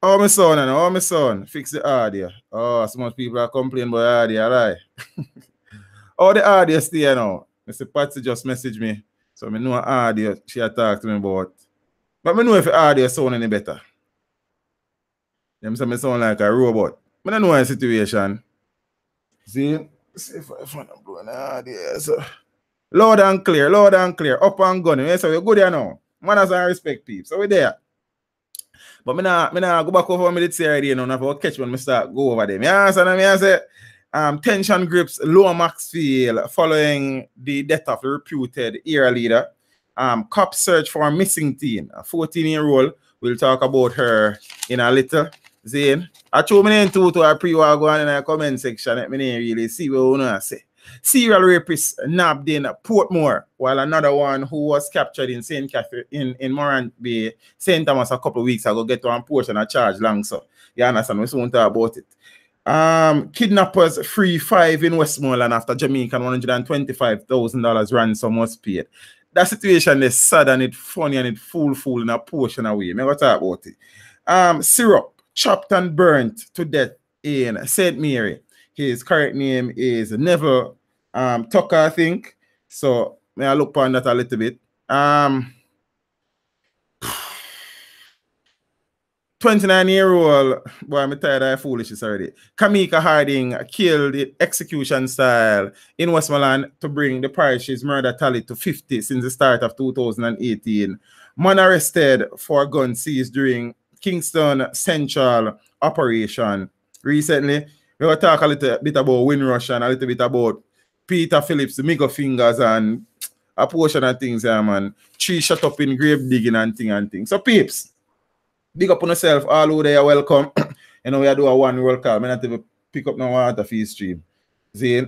Oh, my son, and oh, my son. Fix the audio. Oh, so much people are complaining about audio, right? Oh, the audio stay now. Mr. Patsy just messaged me. So I know audio she had talked to me about. But I know if the audio sound any better. Them say me sound like a robot. I don't know the situation. See if I find a blowing audio. So. Loud and clear, up and gunning. So we're good here now. Manners and respect people. So we're there. But me nah go back over what I did say already, you know, now catch when I start go over them. Yeah, so I say tension grips Lower Maxfield following the death of the reputed era leader. Cops search for a missing teen, a 14-year-old. We'll talk about her in a little. Zane, I threw me in to a pre-war go on in the comment section. Let me really see what you know say. Serial rapist nabbed in Portmore, while another one who was captured in St. Catherine in Morant Bay, St. Thomas a couple of weeks ago get one portion of charge long. So you understand, we soon talk about it. Kidnappers free 5 in Westmoreland after Jamaican $125,000 ransom was paid. That situation is sad and it's funny and it's full in a portion away. I'm going to talk about it. Syrup chopped and burnt to death in St. Mary. His correct name is Neville Tucker, I think. So may I look on that a little bit. 29-year-old, boy, I'm tired of foolishness already. Kamika Harding killed it execution style in Westmoreland to bring the parish's murder tally to 50 since the start of 2018. Man arrested for gun seized during Kingston Central operation recently. We will talk a little bit about Windrush and a little bit about Peter Phillips, the middle fingers, and a portion of things, yeah, man. Tree shut up in grave digging and thing. So, peeps, big up on yourself. All over there, welcome. You know, we are doing a one roll call. I not even pick up no water fee stream. See?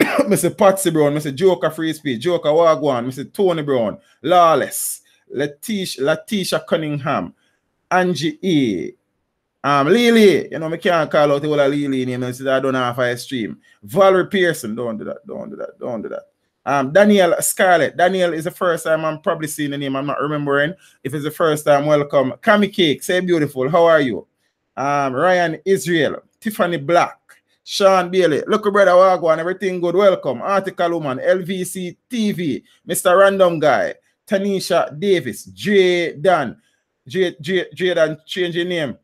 Mr. Patsy Brown, Mr. Joker Free Speech, Joker Wagwan, Mr. Tony Brown, Lawless, Letitia Cunningham, Angie E. Lily, you know, I can't call out the whole of Lily name and say I don't have a stream. Valerie Pearson, don't do that. Daniel Scarlett. Daniel is the first time I'm probably seeing the name. I'm not remembering. If it's the first time, welcome. Cami Cake, say beautiful. How are you? Ryan Israel, Tiffany Black, Sean Bailey. Look, brother Wagwan, everything good. Welcome. Article Woman, LVC TV, Mr. Random Guy, Tanisha Davis, J Dan, change your name.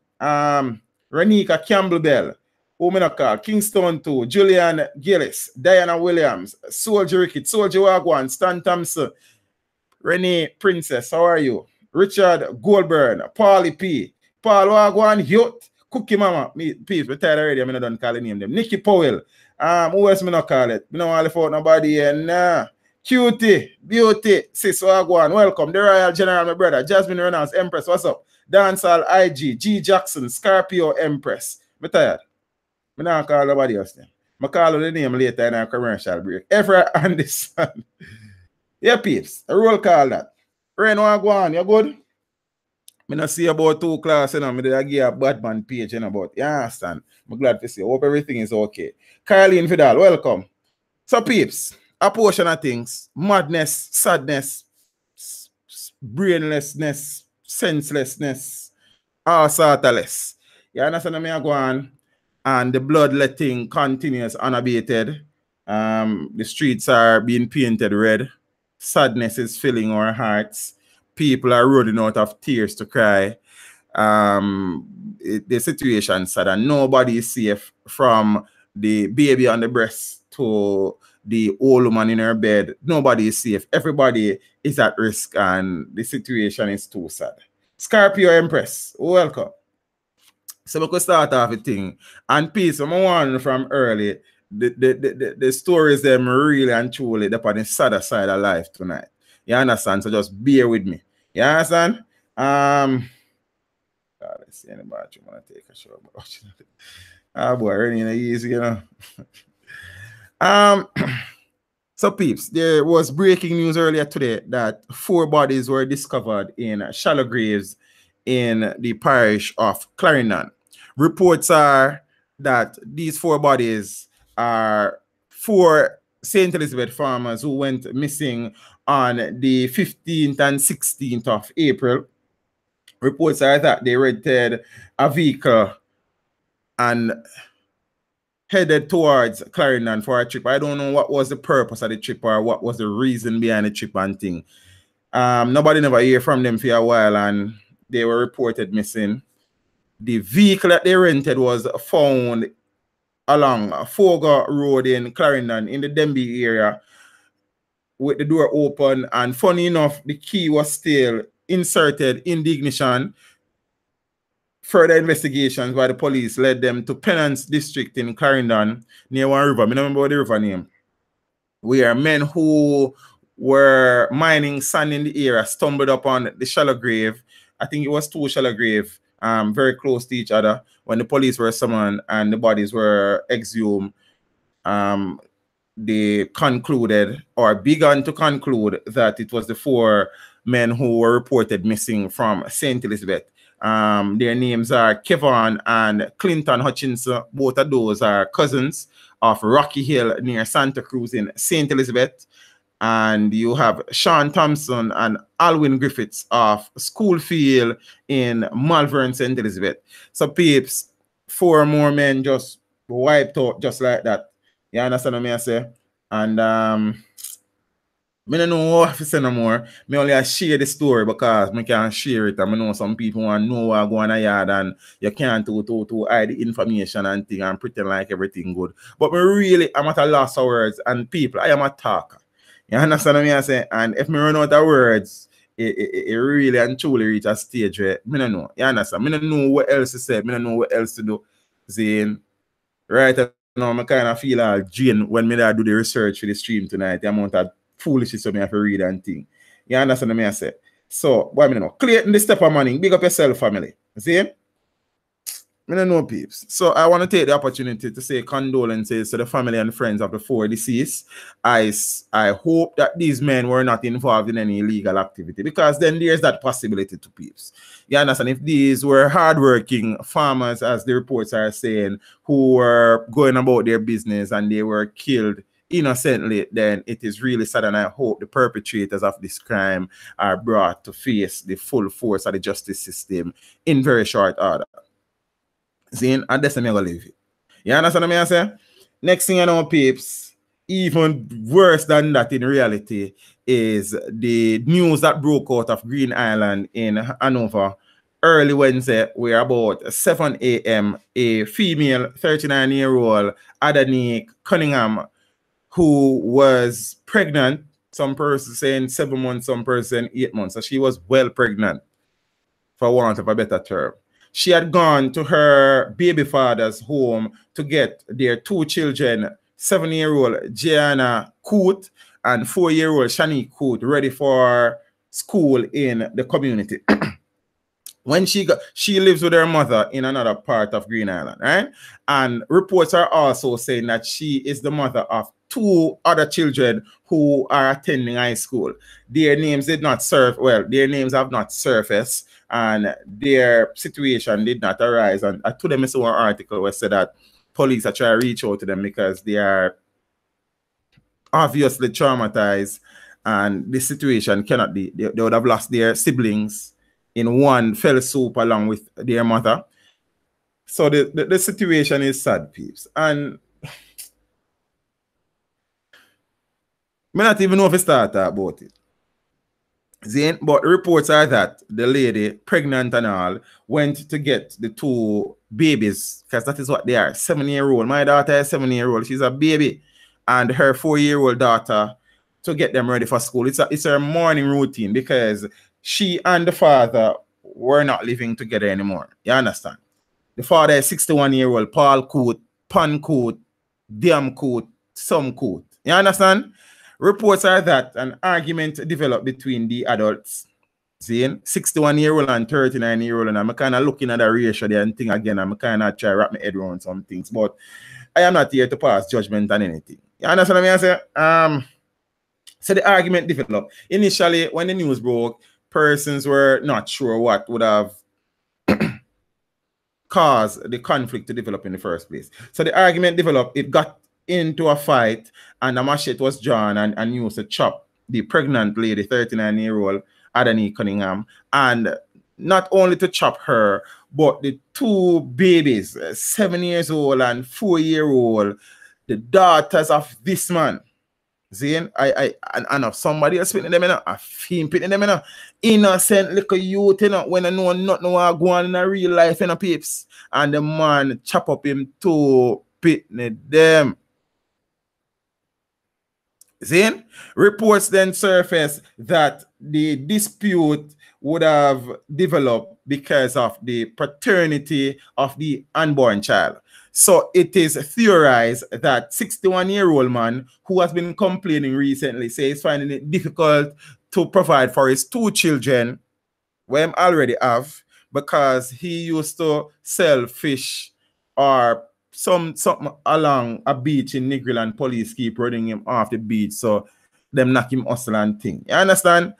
Renika Campbell Bell, Omenaka, Kingston 2, Julian Gillis, Diana Williams, Soldier Rickett, Soldier Wagwan, Stan Thompson, Renee Princess, how are you? Richard Goldburn, Paulie P, Paul Wagwan, Youth, Cookie Mama, me, peace, we're tired already, I'm not done calling name them. Nikki Powell, who else me not call it? Me don't want to fault nobody here, nah. Cutie, Beauty, Sis Wagwan, welcome. The Royal General, my brother, Jasmine Reynolds, Empress, what's up? Dancehall IG, G Jackson, Scorpio Empress. I'm tired. I don't call nobody else then. I call the name later in a commercial break. Ever Anderson. Yeah, peeps. A roll call that. Rain Wagwan, you good? I don't see about 2 class, you know. I did give a Batman page, you know, but you understand. I'm glad to see. Hope everything is okay. Kylie Fidal, welcome. So, peeps, a portion of things. Madness, sadness, brainlessness, senselessness, all sort of less. You understand me? I go on, and the bloodletting continues unabated. The streets are being painted red. Sadness is filling our hearts. People are running out of tears to cry. The situation is sad, and nobody is safe from the baby on the breast to the old woman in her bed. Nobody is safe. Everybody is at risk, and the situation is too sad. Scorpio Empress, welcome. So we could start off a thing. And peace, I'm warning from early. The stories them really and truly on the sadder side of life tonight. You understand? So just bear with me. You understand? Let's see any bathroom. I'm gonna take a shower. Boy, running easy, you know. So peeps, there was breaking news earlier today that 4 bodies were discovered in shallow graves in the parish of Clarendon. Reports are that these 4 bodies are 4 St. Elizabeth farmers who went missing on the 15th and 16th of April. Reports are that they rented a vehicle and headed towards Clarendon for a trip. I don't know what was the purpose of the trip or what was the reason behind the trip and thing. Nobody never hear from them for a while and they were reported missing. The vehicle that they rented was found along Fogo Road in Clarendon in the Denby area with the door open, and funny enough, the key was still inserted in the ignition. Further investigations by the police led them to Penance District in Clarendon near one river. I don't remember the river name. Where men who were mining sand in the area stumbled upon the shallow grave. I think it was 2 shallow graves, very close to each other. When the police were summoned and the bodies were exhumed, they concluded or began to conclude that it was the 4 men who were reported missing from St. Elizabeth. Their names are Kevon and Clinton Hutchinson. Both of those are cousins of Rocky Hill near Santa Cruz in St. Elizabeth. And you have Sean Thompson and Alwyn Griffiths of Schoolfield in Malvern, St. Elizabeth. So peeps, 4 more men just wiped out just like that. You understand what I say? And I don't know what to say no more. I only share the story because I can't share it. I know some people want to know what go on a yard and you can't to hide the information and thing and pretend like everything good. But I'm at a loss of words, and people, I am a talker. You understand what I say? And if I run out of words, it really and truly reach a stage where I don't know. You understand? I don't know what else to say. I don't know what else to do. Saying, right now, I kind of feel like Jane when I do the research for the stream tonight, the amount of foolishness I have to read and thing. You understand what I say? So, what I mean, Clayton, the step of money, big up yourself, family. See? I don't know, peeps. So, I want to take the opportunity to say condolences to the family and friends of the 4 deceased. I hope that these men were not involved in any illegal activity, because then there's that possibility to peeps. You understand? If these were hardworking farmers, as the reports are saying, who were going about their business and they were killed innocently, then it is really sad, and I hope the perpetrators of this crime are brought to face the full force of the justice system in very short order. Zane, and that's me going to leave it. You understand what I say? Next thing I know, peeps, even worse than that in reality is the news that broke out of Green Island in Hanover early Wednesday, where about 7 a.m. a female 39-year-old Adanique Cunningham, who was pregnant, some person saying 7 months, some person 8 months. So she was well pregnant, for want of a better term. She had gone to her baby father's home to get their 2 children, 7-year-old Gianna Coote and 4-year-old Shani Coote, ready for school in the community. When she lives with her mother in another part of Green Island, right? And reports are also saying that she is the mother of 2 other children who are attending high school. Their names did not their names have not surfaced, and their situation did not arise. And I told them I saw an article where said that police are trying to reach out to them because they are obviously traumatized, and this situation cannot be. They would have lost their siblings in one fell swoop along with their mother. So the situation is sad, peeps. And I not even know if I start about it. Zane, but reports are that the lady, pregnant and all, went to get the 2 babies, because that is what they are, 7-year-old. My daughter is 7-year-old. She's a baby. And her 4-year-old daughter, to get them ready for school. It's her morning routine, because she and the father were not living together anymore. You understand? The father is 61-year-old Paul Coote, Pan Coote, Diam Coote, Some Coote. You understand? Reports are that an argument developed between the adults, seeing 61-year-old and 39-year-old, and I'm kind of looking at the ratio there and thing again. I'm kind of trying to wrap my head around some things, but I am not here to pass judgment on anything. You understand what I say? So the argument developed. Initially, when the news broke, persons were not sure what would have caused the conflict to develop in the first place. So the argument developed, it got into a fight, and a machete was drawn and used to chop the pregnant lady, 39-year-old Adanique Cunningham. And not only to chop her, but the two babies, 7 years old and 4-year-old, the daughters of this man. Zane, I know somebody else pitting them, a fiend pitting them, innocent little youth, when I know nothing what go on in a real life, peeps. And the man chop up him to pitting them. Zane, reports then surfaced that the dispute would have developed because of the paternity of the unborn child. So it is theorized that 61-year-old man who has been complaining recently says finding it difficult to provide for his 2 children, where he already have, because he used to sell fish or something along a beach in Negril, and police keep running him off the beach, so them knock him hustle and thing. You understand?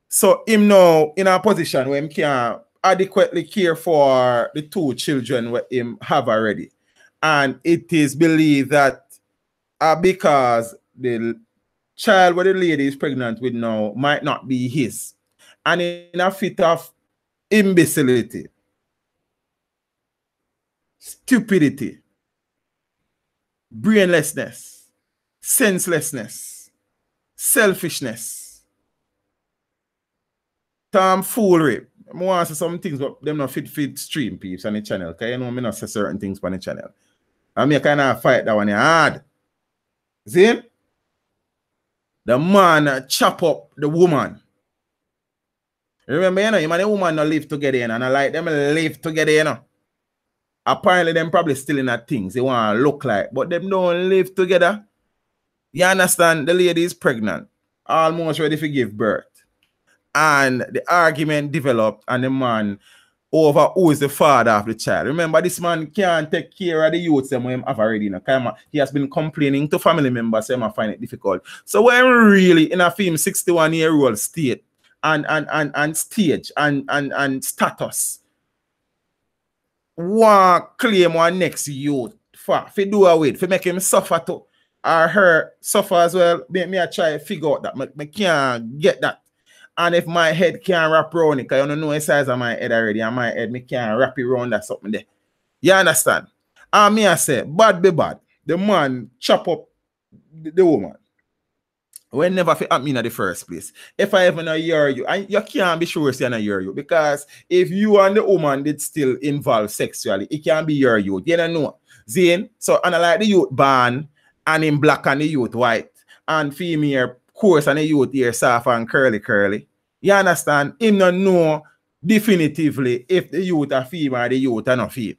So him now in a position where he can adequately care for the 2 children what him have already. And it is believed that because the child what the lady is pregnant with now might not be his. And in a fit of imbecility, stupidity, brainlessness, senselessness, selfishness, tomfoolery. I want to say some things, but them not fit stream peeps on the channel. Because you know me not say certain things on the channel. I mean, I kind of fight that one hard. See? The man chop up the woman. Remember, you know, him and the woman not live together, and I like them live together, you know. Apparently, them probably still in that things they want to look like, but them don't live together. You understand? The lady is pregnant, almost ready to give birth. And the argument developed, and the man over who is the father of the child. Remember, this man can't take care of the youths them when have already. You know, he has been complaining to family members, so I find it difficult. So when really in a film 61-year-old state and stage and status, one claim one next youth for do away, for make him suffer to or her suffer as well. Me I try to figure out that. I can't get that. And if my head can't wrap around it, because I don't know the size of my head already, and my head, me can't wrap it around that something there. You understand? And me I say, bad be bad. The man chop up the woman. We never fit at me in the first place. If I ever hear you, and you can't be sure it's not hear you, because if you and the woman did still involve sexually, it can't be your youth. You don't know. Zane, so and I like the youth ban, and in black and the youth white, and female coarse and the youth here soft and curly. You understand? Him not know definitively if the youth are female or the youth are not female.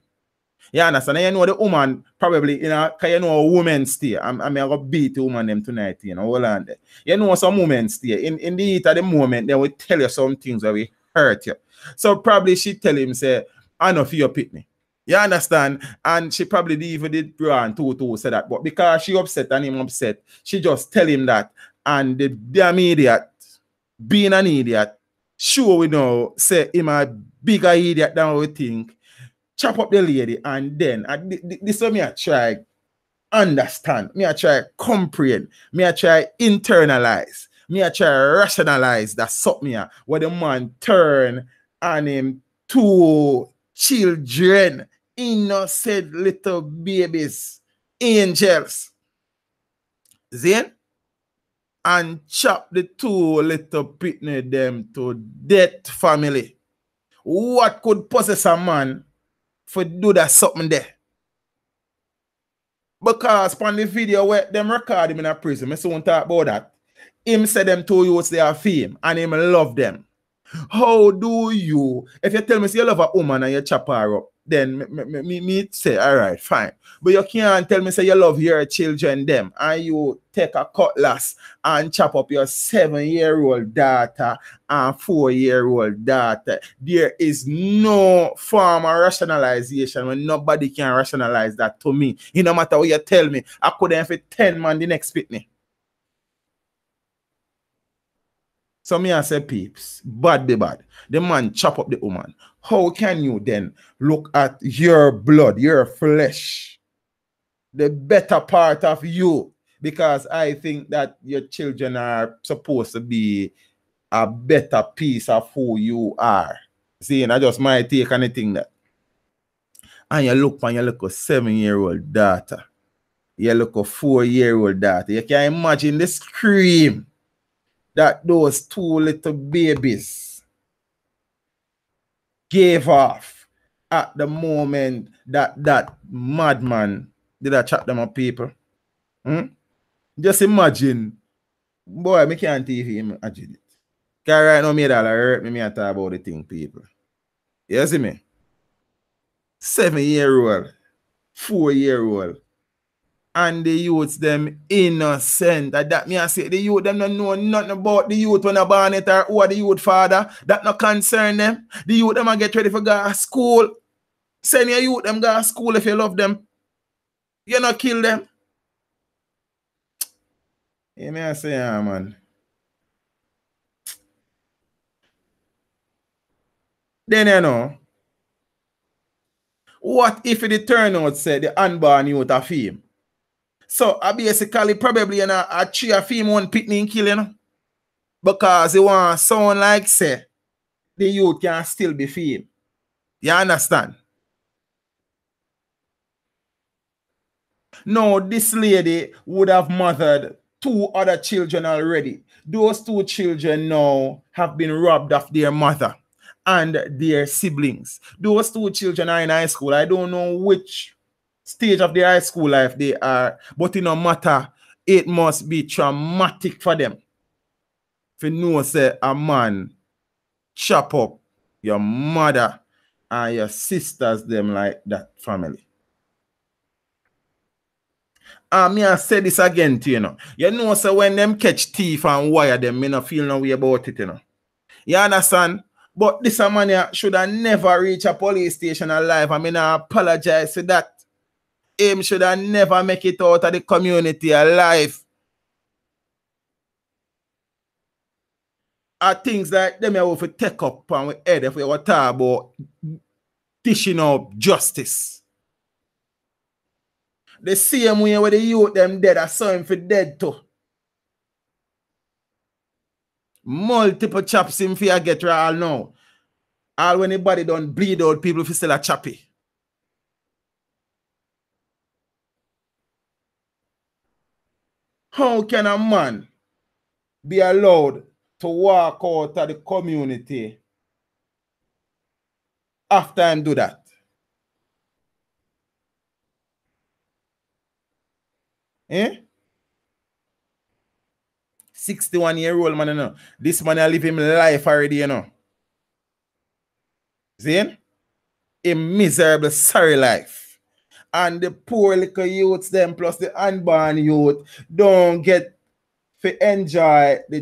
You understand? And you know the woman probably, you know, because you know a woman stay. I'm going to beat the woman them tonight, you know, hold on there. You know some women stay. In the heat of the moment, they will tell you some things that will hurt you. So probably she tell him, say, I know for your pitney. You understand? And she probably even did run to say that. But because she upset and him upset, she just tell him that. And the damn idiot, being an idiot, sure we know, say him a bigger idiot than we think, chop up the lady, and then this is me I try understand, me I try comprehend, me I try internalize, me I try rationalize that something here where the man turn and him 2 children, innocent little babies, angels, Zane, and chop the 2 little pitney them to death family. What could possess a man for do that something there? Because on the video where them record him in a prison, I soon talk about that. Him said them 2 youths they are fame and him love them. How do you, if you tell me you love a woman and you chop her up, then me say, all right, fine. But you can't tell me say you love your children them and you take a cutlass and chop up your 7-year-old daughter and 4-year-old daughter. There is no form of rationalization when nobody can rationalize that to me. It no matter what you tell me, I couldn't fit 10 man the next pitney. So me I say, peeps, bad be bad. The man chop up the woman. How can you then look at your blood, your flesh, the better part of you? Because I think that your children are supposed to be a better piece of who you are. See, and I just might take anything that. And you look on your little 7-year-old daughter. You look a 4-year-old daughter. You can imagine the scream that those 2 little babies gave off at the moment that madman did I chat them up people. Just imagine. Boy, I can't even imagine it. Because right now, me that hurt me talk about the thing, people. You see me? 7-year-old, 4-year-old, and the youths them innocent. That me I say the youth them don't know nothing about the youth when they born it or who the youth father. That not concern them. The youth them a get ready for go to school. Send your youth them go to school if you love them. You not kill them. You may I say, yeah, man. Then you know, what if it turn out say the unborn youth a female? So I basically probably you know, a tree a female one picnic kill you know? Because they want sound like say the youth can still be female. You understand? No, this lady would have mothered 2 other children already. Those 2 children now have been robbed of their mother and their siblings. Those 2 children are in high school. I don't know which stage of their high school life they are, but it no matter. It must be traumatic for them. If you know, say a man chop up your mother and your sisters, them like that family. And me I say this again to you know. You know, so when them catch thief and wire them, me not feel no way about it, you know. You understand? But this man should have never reached a police station alive. I mean, I apologize for that. Him should have never make it out of the community alive. Are things like them you have to take up on with head if we talk about dishing out justice. The same way where the youth them dead, I saw him for dead too. Multiple chops him for get all now. All when the body don't bleed out, people feel still a choppy. How can a man be allowed to walk out of the community after him do that? Eh? 61-year-old man, you know. This man live him life already, you know. See? A miserable, sorry life. And the poor little youths, them plus the unborn youth, don't get to enjoy the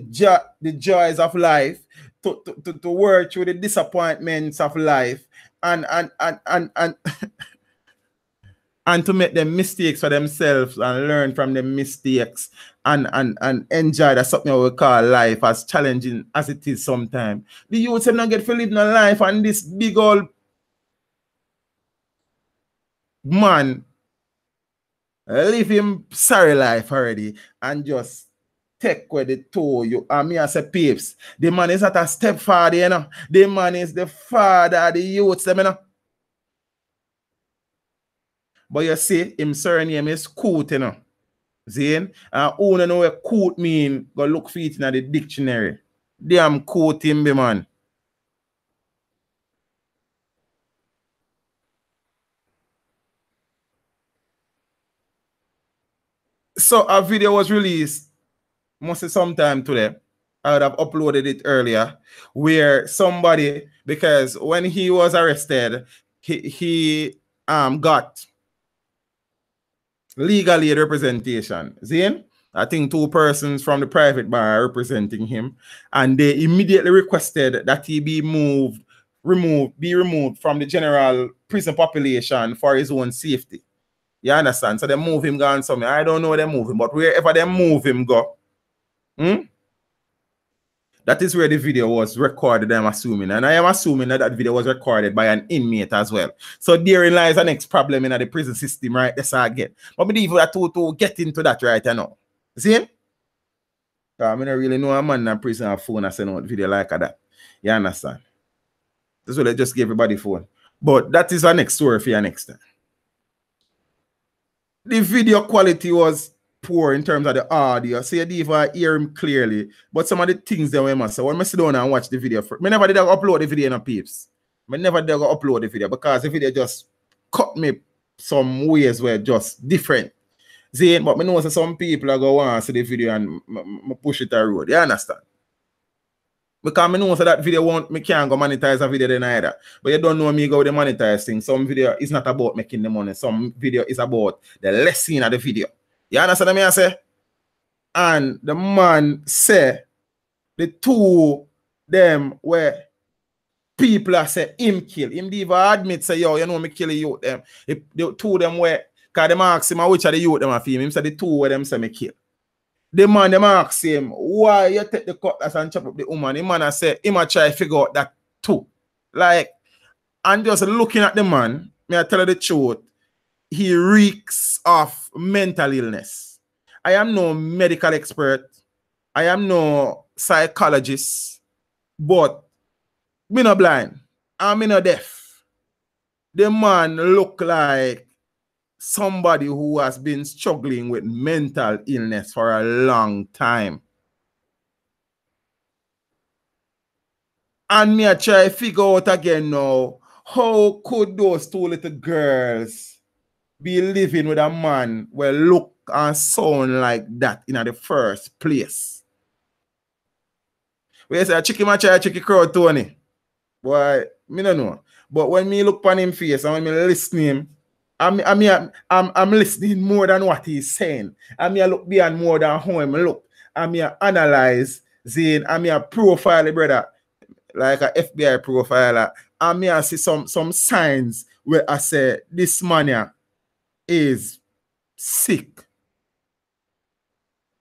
joys of life, to work through the disappointments of life, and and to make them mistakes for themselves and learn from them mistakes and enjoy that something we call life, as challenging as it is sometimes. The youth have not get to live no life, and this big old man live him sorry life already and just take where they told you. And me as a peeps, the man is not a stepfather, you know. The man is the father of the youths, you know. But you see, him surname is Coot, you know. Zane, and who don't know what Coot mean, go look for it in the dictionary. Damn Coot him be man. So a video was released must have sometime today. I would have uploaded it earlier, where somebody, because when he was arrested, he got legal aid representation. Zane, I think 2 persons from the private bar are representing him, and they immediately requested that he be removed from the general prison population for his own safety. You understand? So they move him gone somewhere. I don't know where they move him, but wherever they move him go, that is where the video was recorded, I'm assuming. And I am assuming that video was recorded by an inmate as well. So therein lies the next problem in the prison system, right? That's how I get. But I believe that to get into that right now. See? I don't really know a man in prison have phone and send out video like that. You understand? That's what I just gave everybody phone. But that is our next story for your next time. The video quality was poor in terms of the audio, so you didn't even hear him clearly. But some of the things that we must say, when I sit down and watch the video, I never did upload the video in a peeps. I never did upload the video because the video just cut me some ways where just different. See, but I know some people are going to see the video and push it a road. You understand? Because I know so that video me can't go monetize a video then either. But you don't know me go the monetize thing. Some video is not about making the money. Some video is about the lesson of the video. You understand what I say? And the man say the two them where people are say him kill. Him even admit say, yo, you know me kill the youth them. The two them where, because them ask him which of the youth them are film. Him say the two where them say me kill. The man them ask him, why you take the cutlass and chop up the woman? The man I say, him a try to figure out that too. Like, and just looking at the man, me I tell you the truth, he reeks of mental illness. I am no medical expert. I am no psychologist. But me not blind. I'm not deaf. The man look like somebody who has been struggling with mental illness for a long time. And me I try to figure out again now, how could those two little girls be living with a man where look and sound like that in the first place? We say, chicky my try chicky crowd, Tony. Boy, me don't know. But when me look on him face and when me listen him, I'm listening more than what he's saying. I look beyond more than how him look. I analyze Zane. I profile the brother like a FBI profiler. I see some signs where I say this man is sick.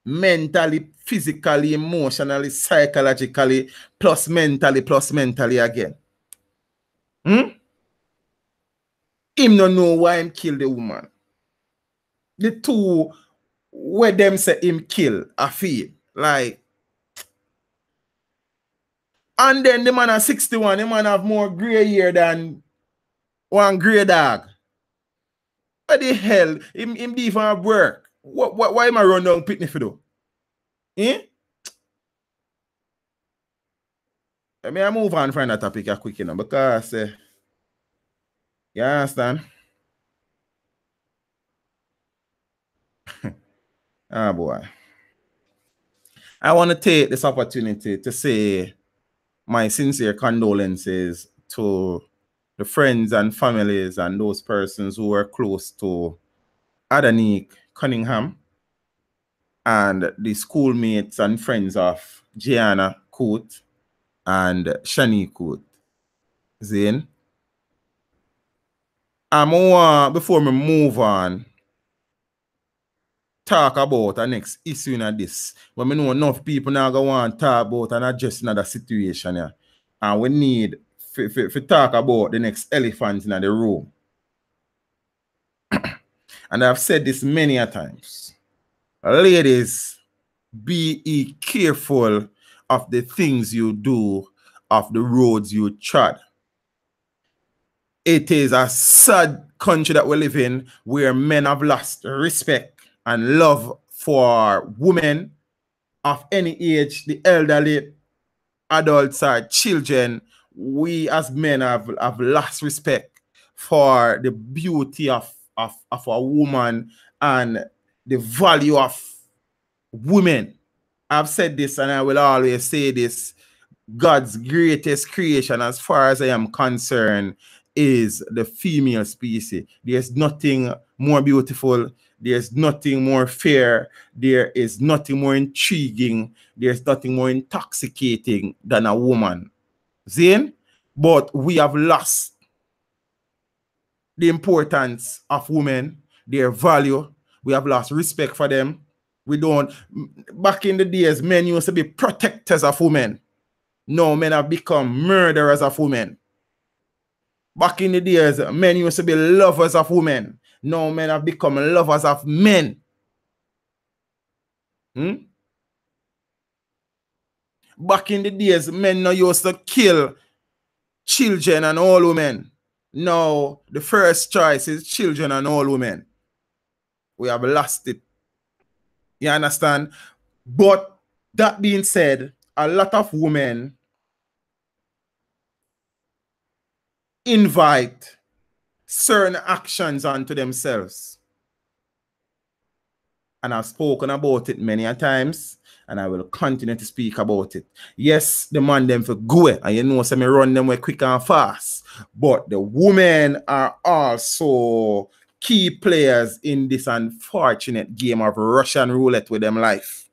Mentally, physically, emotionally, psychologically, plus mentally again. Him no know why him kill the woman. The two where them say him kill, I feel like. And then the man at 61, the man have more gray hair than one gray dog. What the hell? Him even have work. Why am I run down Pitney for though? Eh? Let me move on from that topic quick, because you understand? Ah, boy. I want to take this opportunity to say my sincere condolences to the friends and families and those persons who were close to Adanique Cunningham and the schoolmates and friends of Gianna Coote and Shani Coote. Zane. Before we move on, talk about the next issue in this. When we know enough people now go on talk about and address another situation here. And we need to talk about the next elephant in the room. And I've said this many a times. Ladies, be careful of the things you do, of the roads you trod. It is a sad country that we live in where men have lost respect and love for women of any age, the elderly, adults or children. We as men have lost respect for the beauty of a woman and the value of women. I've said this and I will always say this. God's greatest creation, as far as I am concerned, is the female species. There's nothing more beautiful. There's nothing more fair. There is nothing more intriguing. There's nothing more intoxicating than a woman. Zane? But we have lost the importance of women, their value. We have lost respect for them. We don't. Back in the days, men used to be protectors of women. Now men have become murderers of women. Back in the days, men used to be lovers of women. Now men have become lovers of men. Back in the days, men now used to kill children and all women. No, the first choice is children and all women. We have lost it. You understand? But that being said, a lot of women invite certain actions onto themselves. And I've spoken about it many a times, and I will continue to speak about it. Yes, the man them for go, and you know, some run them way quick and fast. But the women are also key players in this unfortunate game of Russian roulette with them life.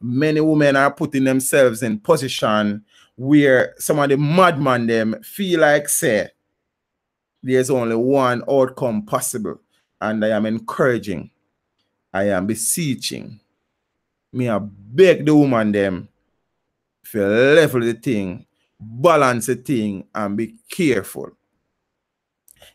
Many women are putting themselves in position where some of the madman them feel like say there's only one outcome possible. And I am encouraging, I am beseeching, me I beg the woman them to level the thing, balance the thing, and be careful.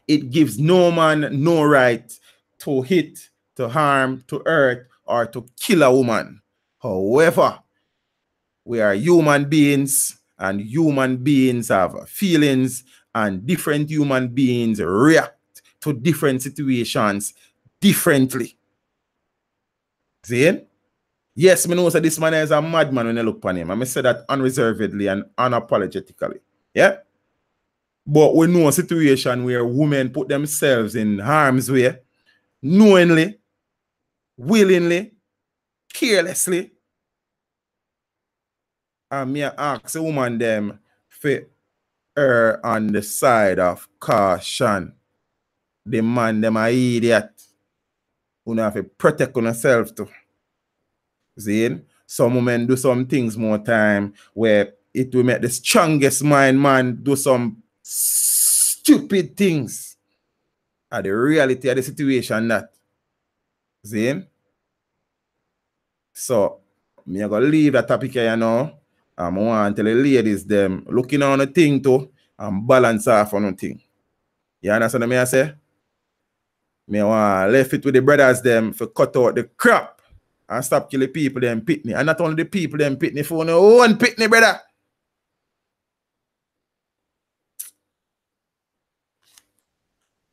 It gives no man no right to hit, to harm, to hurt, or to kill a woman. However, we are human beings, and human beings have feelings, and different human beings react to different situations differently. See? Yes, I know that this man is a madman when I look upon him. I say that unreservedly and unapologetically. Yeah? But we know a situation where women put themselves in harm's way, knowingly, willingly, carelessly. And me ask a woman them for her on the side of caution. The man them a idiot. You have to protect yourself too. See? Some women do some things more time where it will make the strongest mind man do some stupid things. And the reality of the situation that. See? So, me are gonna leave that topic here now. I want to tell the ladies them looking on a thing too and balance off on a thing. You understand what I say? Me want left it with the brothers them for cut out the crap and stop killing people them pitney. And not only the people them pitney for no one pitney, brother.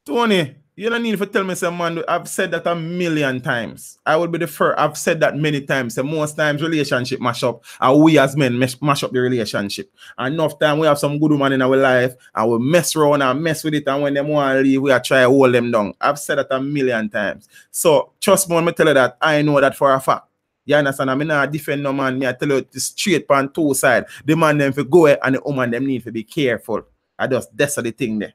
Tony, you don't need to tell me some man. I've said that a million times. I will be the first. I've said that many times. And most times relationship mash up, and we as men mash up the relationship. And enough time we have some good woman in our life, and we mess around and mess with it. And when them want to leave, we are trying to hold them down. I've said that a million times. So trust me when I tell you that I know that for a fact. You understand? I mean, I defend no man. Me I tell you the straight on two sides. The man them for go and the woman them need to be careful. I just that's the thing there.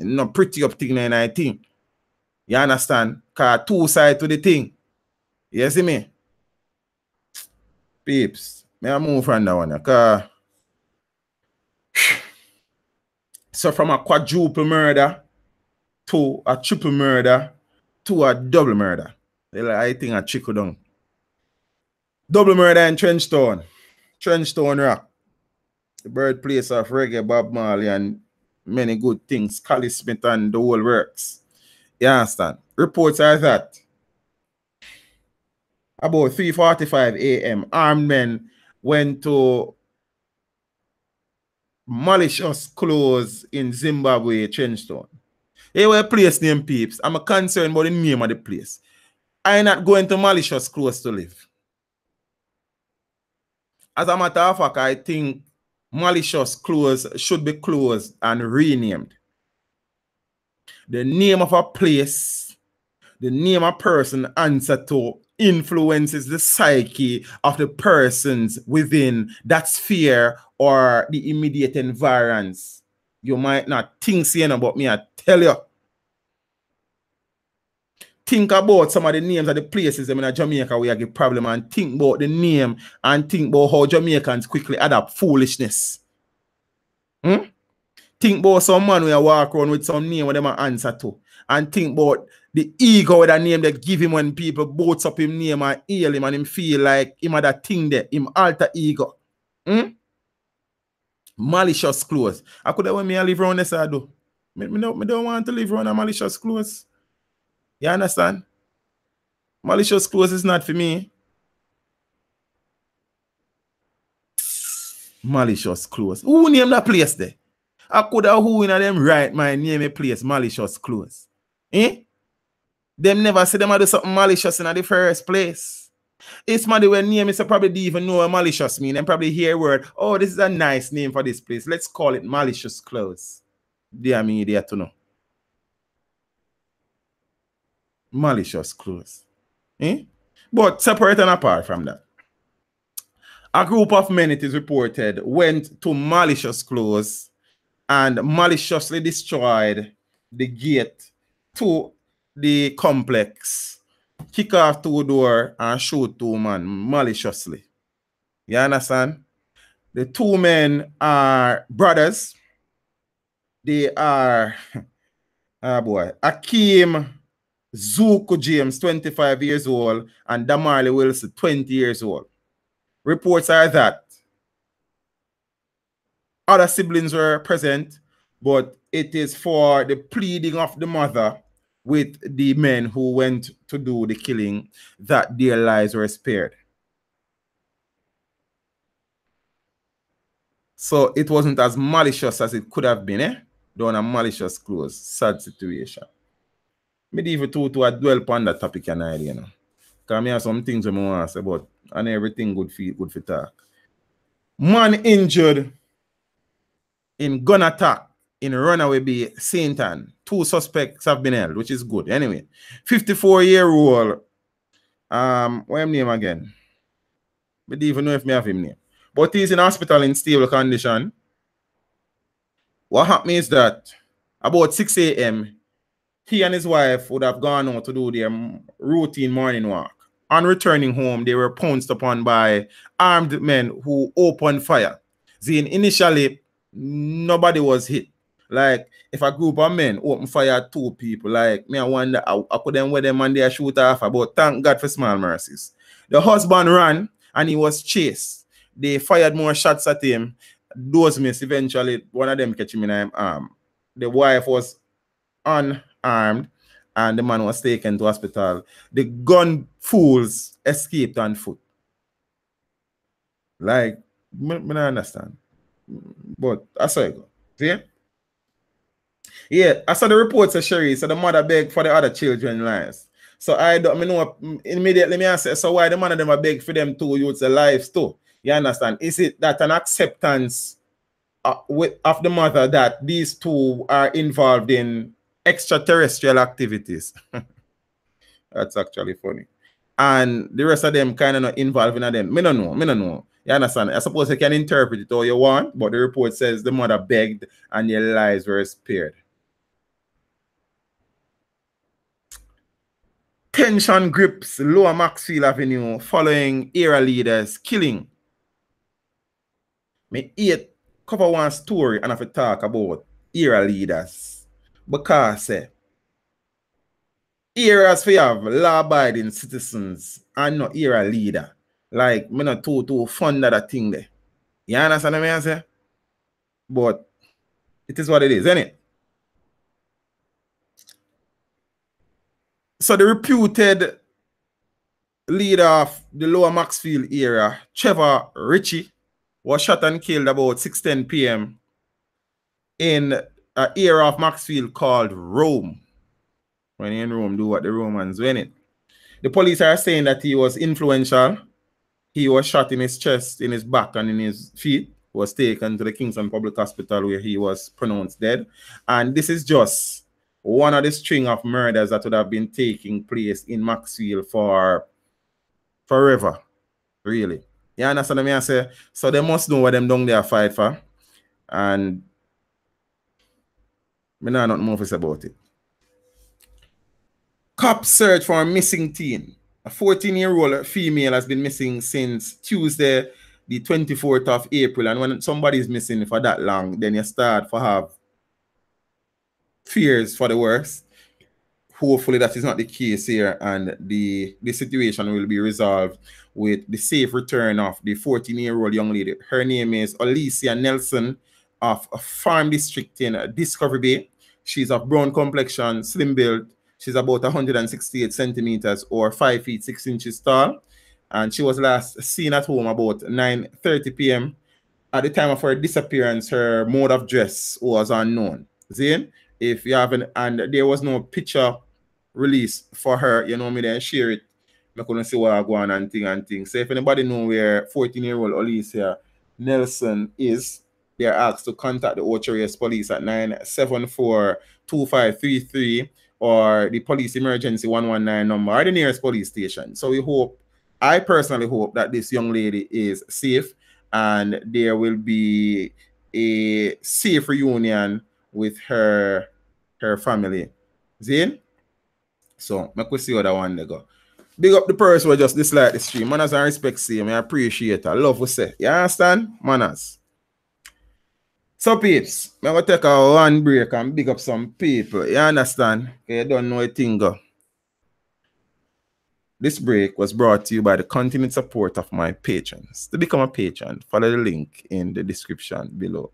No pretty up thing in I think. You understand? Cause two sides to the thing. You see me? Peeps. May I move from that one? Cause so from a quadruple murder to a triple murder to a double murder. I think I trickle down. Double murder in Trenchtown. Trenchtown Rock. The birthplace of reggae, Bob Marley, and many good things. Cali Smith and the whole works. You understand? Reports are that about 3:45 a.m. armed men went to malicious clothes in Zimbabwe, Trenchtown. They were a place named Peeps. I'm concerned about the name of the place. I'm not going to malicious clothes to live. As a matter of fact, I think malicious clothes should be closed and renamed. The name of a place, the name a person answer to influences the psyche of the persons within that sphere or the immediate environs. You might not think so, but me, I tell you. Think about some of the names of the places in Jamaica where you get problem and think about the name and think about how Jamaicans quickly adapt foolishness. Think about some man where walk around with some name where them answer to. And think about the ego with that name they give him when people boats up him name and hail him and him feel like him had that thing there, him alter ego. Malicious clothes. I could have when me live around this I do. Me don't want to live around a malicious clothes. You understand? Malicious clothes is not for me. Malicious clothes. Who named that place there? I could have who in them right mind name a place malicious close. Eh? Them never say them do something malicious in the first place. It's somebody when name is probably don't even know what malicious mean. And probably hear word, oh, this is a nice name for this place. Let's call it malicious close. Dear me, dear to know. Malicious close. Eh? But separate and apart from that, a group of men, it is reported, went to malicious close and maliciously destroyed the gate to the complex, kick off two door and shoot two men maliciously. You understand? The two men are brothers. They are, Akeem Zuko James, 25 years old, and Damarley Wilson, 20 years old. Reports are that other siblings were present, but it is for the pleading of the mother with the men who went to do the killing that their lives were spared. So it wasn't as malicious as it could have been, eh? Down a malicious close, sad situation. Maybe even to dwell upon that topic and idea, you know. Because I have some things I want to say about, and everything good for talk. Man injured in gun attack in Runaway Bay, St. Ann. 2 suspects have been held, which is good. Anyway, 54-year-old, what his name again? I don't even know if I have him name. But he's in hospital in stable condition. What happened is that about 6 a.m., he and his wife would have gone out to do their routine morning walk. On returning home, they were pounced upon by armed men who opened fire. Initially, nobody was hit. Like, if a group of men open fire at 2 people, like, me, I wonder, I could them with them and they shoot off, but thank God for small mercies. The husband ran and he was chased. They fired more shots at him. Those missed. Eventually, one of them catch him in his arm. The wife was unarmed and the man was taken to hospital. The gun fools escaped on foot. Like, I don't understand. But I saw it go. See? Yeah, I saw the reports of Sherry, so the mother begged for the other children's lives. So I don't know immediately me answer. So why the man of them are beg for them to use their lives too? You understand? Is it that an acceptance of the mother that these two are involved in extraterrestrial activities? That's actually funny. And the rest of them kind of not involved in them. Me don't know. You understand? I suppose you can interpret it all you want, but the report says the mother begged and their lives were spared. Tension grips Lower Maxfield Avenue following era leaders killing. Me 8 cover one story and have to talk about era leaders. Because eras for have law-abiding citizens and not era leader. Like, me not too fond of that thing there. You understand what I say? But it is what it is, isn't it? So the reputed leader of the Lower Maxfield era, Trevor Ritchie, was shot and killed about 6:10 p.m. in an area of Maxfield called Rome. When you're in Rome, do what the Romans do, innit? The police are saying that he was influential. He was shot in his chest, in his back, and in his feet. Was taken to the Kingston Public Hospital where he was pronounced dead. And this is just one of the string of murders that would have been taking place in Maxfield for forever, really. You understand what I say? So they must know what them down there fight for. And I know nothing more to say about it. Cops search for a missing teen. A 14-year-old female has been missing since Tuesday, the 24th of April. And when somebody is missing for that long, then you start to have fears for the worst. Hopefully that is not the case here, and the situation will be resolved with the safe return of the 14-year-old young lady. Her name is Alicia Nelson of a farm district in Discovery Bay. She's of brown complexion, slim build. She's about 168 centimeters or 5 feet 6 inches tall. And she was last seen at home about 9:30 p.m. at the time of her disappearance, her mode of dress was unknown. See? If you haven't, and there was no picture released for her, you know me, then share it. I couldn't see what I go on and thing. So if anybody know where 14-year-old Alicia Nelson is, they're asked to contact the Murd3rs police at 974-2533 or the police emergency 119 number or the nearest police station. So I personally hope that this young lady is safe and there will be a safe reunion with her family. Zane? So, I could see how that one they go. Big up the person who just dislike the stream. Manners and respect, see I appreciate it. Love what say. You understand? Manners. So, peeps, I'm going to take a one break and big up some people. You understand? You don't know a thing. This break was brought to you by the continued support of my patrons. To become a patron, follow the link in the description below.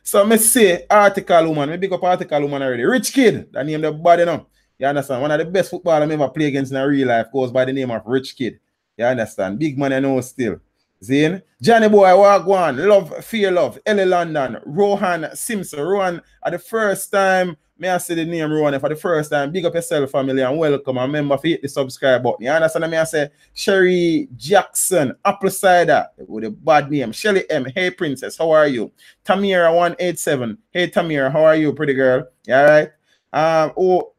So, me say Article Woman. Me big up Article Woman already. Rich Kid, that name the body now. You understand? One of the best footballers I ever play against in real life goes by the name of Rich Kid. You understand? Big man I know still. Zane, Johnny Boy, Wagwan, Love, Fear Love, Ellie London, Rohan Simpson. Rohan, at the first time, may I say the name Rohan, for the first time, big up yourself, family, and welcome. And remember to hit the subscribe button. You understand? Me I say Sherry Jackson, Apple Cider, with a bad name. Shelly M, hey Princess, how are you? Tamira187, hey Tamira, how are you, pretty girl? You alright?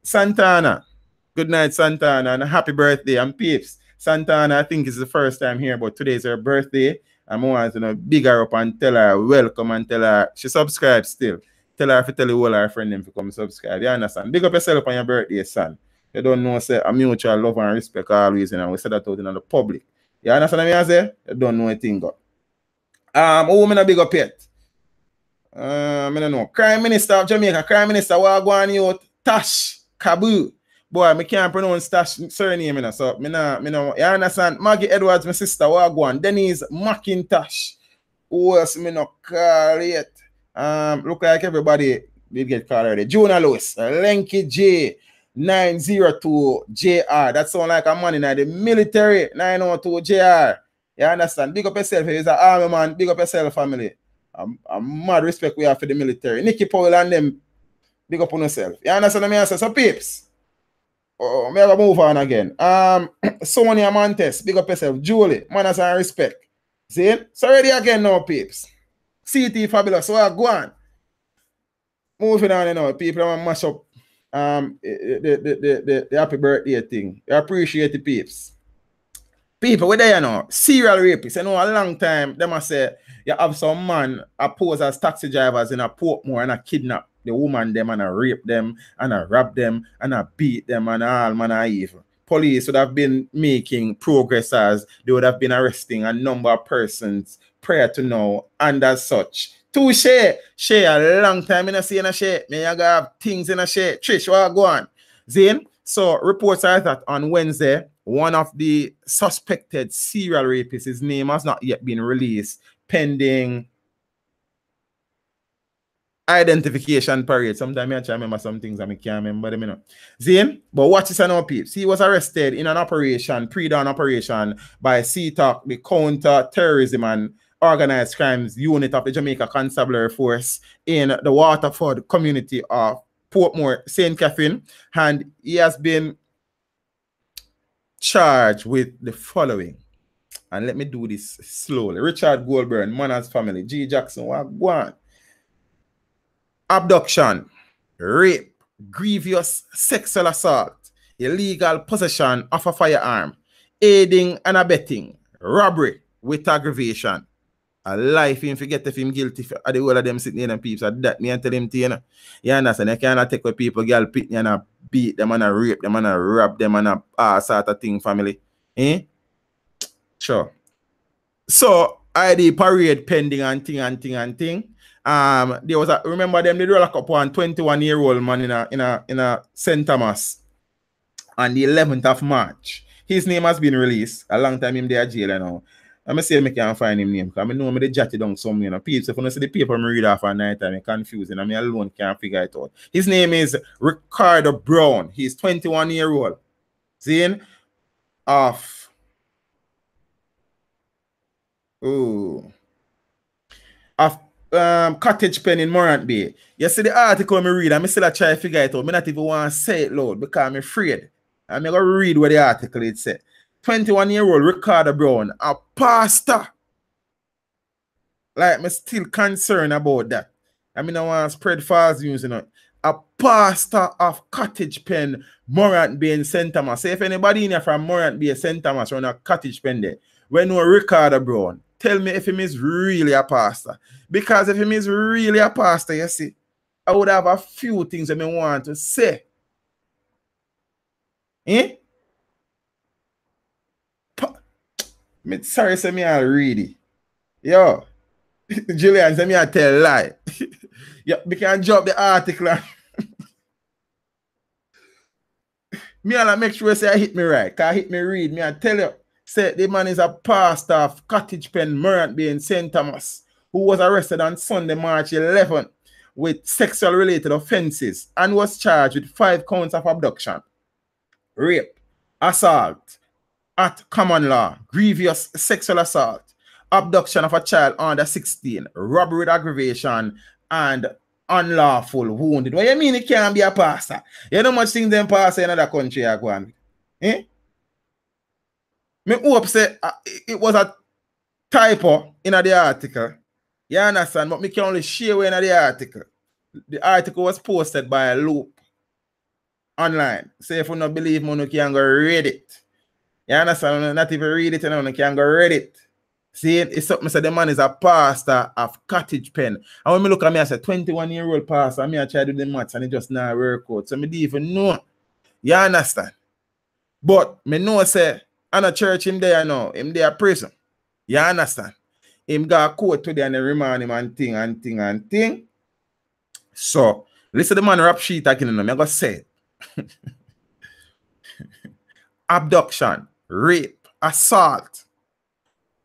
Santana, good night, Santana, and happy birthday. And peeps, Santana, I think it's the first time here, but today is her birthday. I'm going to big her up and tell her welcome and tell her she subscribes still. Tell her to tell all her friends them to come subscribe. You understand? Big up yourself on your birthday, son. You don't know, say, a mutual love and respect always, and we say that out in the public. You understand what I say? You don't know a thing. Who am I big up yet? I don't know. Crime Minister of Jamaica, Crime Minister, what go on you? Tash Kabu. Boy, I can't pronounce Tash surname, so me no, you understand? Maggie Edwards, my sister, what go on? Denise McIntosh. Who else me no call yet? Look like everybody did get called already. Jonah Lewis, Lenky J, 902 JR. That sound like a man in the military, 902 JR. You understand? Big up yourself. He's an army man. Big up yourself, family. I'm mad respect we have for the military. Nicky Powell and them, big up on yourself. You understand what I say? So, peeps. Oh, me have to move on again. Sonia Montes, big up yourself. Julie, manners and respect. See? So, ready again now, peeps. CT Fabulous. So, go on. Moving on now. People want to mash up the happy birthday thing. I appreciate the peeps. People, where they know? Serial rapists. I know a long time, they must say, you have some man pose as taxi drivers in a Portmore and a kidnap the woman them and a rape them and a rob them and a beat them and all manner of evil. Police would have been making progress as they would have been arresting a number of persons prior to now and as such. Touche, a long time in a see in a share. Me I have things in a share. Trish, what go on? Zane, so reports are that on Wednesday, one of the suspected serial rapists, his name has not yet been released, pending identification parade. Sometimes I try to remember some things and I can't remember them. You know. Zane, but watch this now, peeps. He was arrested in an operation, pre-dawn operation by CTOC, the Counter-Terrorism and Organized Crimes Unit of the Jamaica Constabulary Force in the Waterford community of Portmore, St. Catherine, and he has been charged with the following. And let me do this slowly. Richard Goldburn, Manners family, G. Jackson, one. Abduction, rape, grievous sexual assault, illegal possession of a firearm, aiding and abetting, robbery with aggravation. A life him forget if him guilty for the whole of them sitting in and people that me and tell him to you know. You understand? You cannot take with people, girl pick and beat them and rape them and rob them and all sort of thing, family. Eh? Sure. So ID parade pending and thing. There was a remember them they roll up one 21-year-old man in a St. Thomas on the 11th of March. His name has been released. A long time in there jail now. I'm going to say I can't find him name because I know I jotted down somewhere. You know. People, if you don't see the paper I read off at night time, it's confusing. I mean, alone can't figure it out. His name is Ricardo Brown. He's 21-year-old. Seeing off. Oh. of cottage pen in Morant Bay. You see the article I read, and I still try to figure it out. I not even want to say it loud because I'm afraid. I'm going to read what the article it said. 21-year-old Ricardo Brown, a pastor. Like, I'm still concerned about that. I mean, I want to spread false news, you know. A pastor of Cottage Pen, Morant Bay in St. Thomas. So if anybody in here from Morant Bay, St. Thomas, run a Cottage Pen there, we know Ricardo Brown. Tell me if he is really a pastor. Because if he is really a pastor, you see, I would have a few things that I want to say. Eh? Sorry, say me I'll read it. Yo. Julian, say me I tell a lie. Yeah, we can drop the article. Me I'll make sure say I hit me right. Cause I hit me read. Me I tell you, say the man is a pastor of Cottage Pen, Morant Bay in St. Thomas, who was arrested on Sunday, March 11th with sexual related offenses and was charged with 5 counts of abduction, rape, assault at common law, grievous sexual assault, abduction of a child under 16, robbery with aggravation, and unlawful wounded. What you mean it can't be a pastor? You know much things them pastor in another country are going. Eh? Me hope say it was a typo in the article. You understand? But me can only share in the article. The article was posted by a loop online. So if you don't believe me, you can go read it. You understand? Not even read it, you can go read it. See, it's something say the man is a pastor of Cottage Pen. And when me look at me, I say 21-year-old pastor, I try to do the maths and it just not work out. So me don't even know. You understand? But me know say I'm a church him there now, him there prison. You understand? Him got a court today and they remand him and thing. So listen to the man rap sheet again, I'm gonna say it. Abduction, rape, assault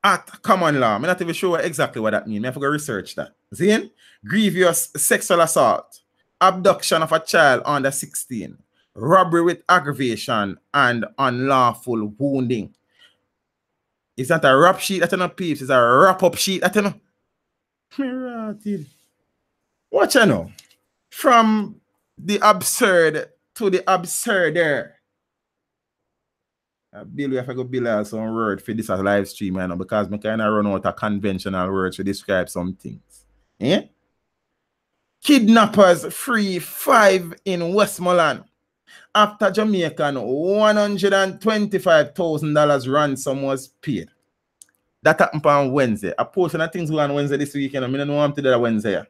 at common law. I'm not even sure exactly what that means. I have to go research that. See? Grievous sexual assault, abduction of a child under 16, robbery with aggravation, and unlawful wounding. Is that a rap sheet that you know, peeps? It's a wrap-up sheet that you know. What you know? From the absurd to the absurder. Bill, we have to go build some word for this as live stream, you know, because I kind of run out of conventional words to describe some things. Eh? Kidnappers free 5 in Westmoreland after Jamaican $125,000 ransom was paid. That happened on Wednesday. A portion of things go on Wednesday this weekend. I don't know what to do that Wednesday.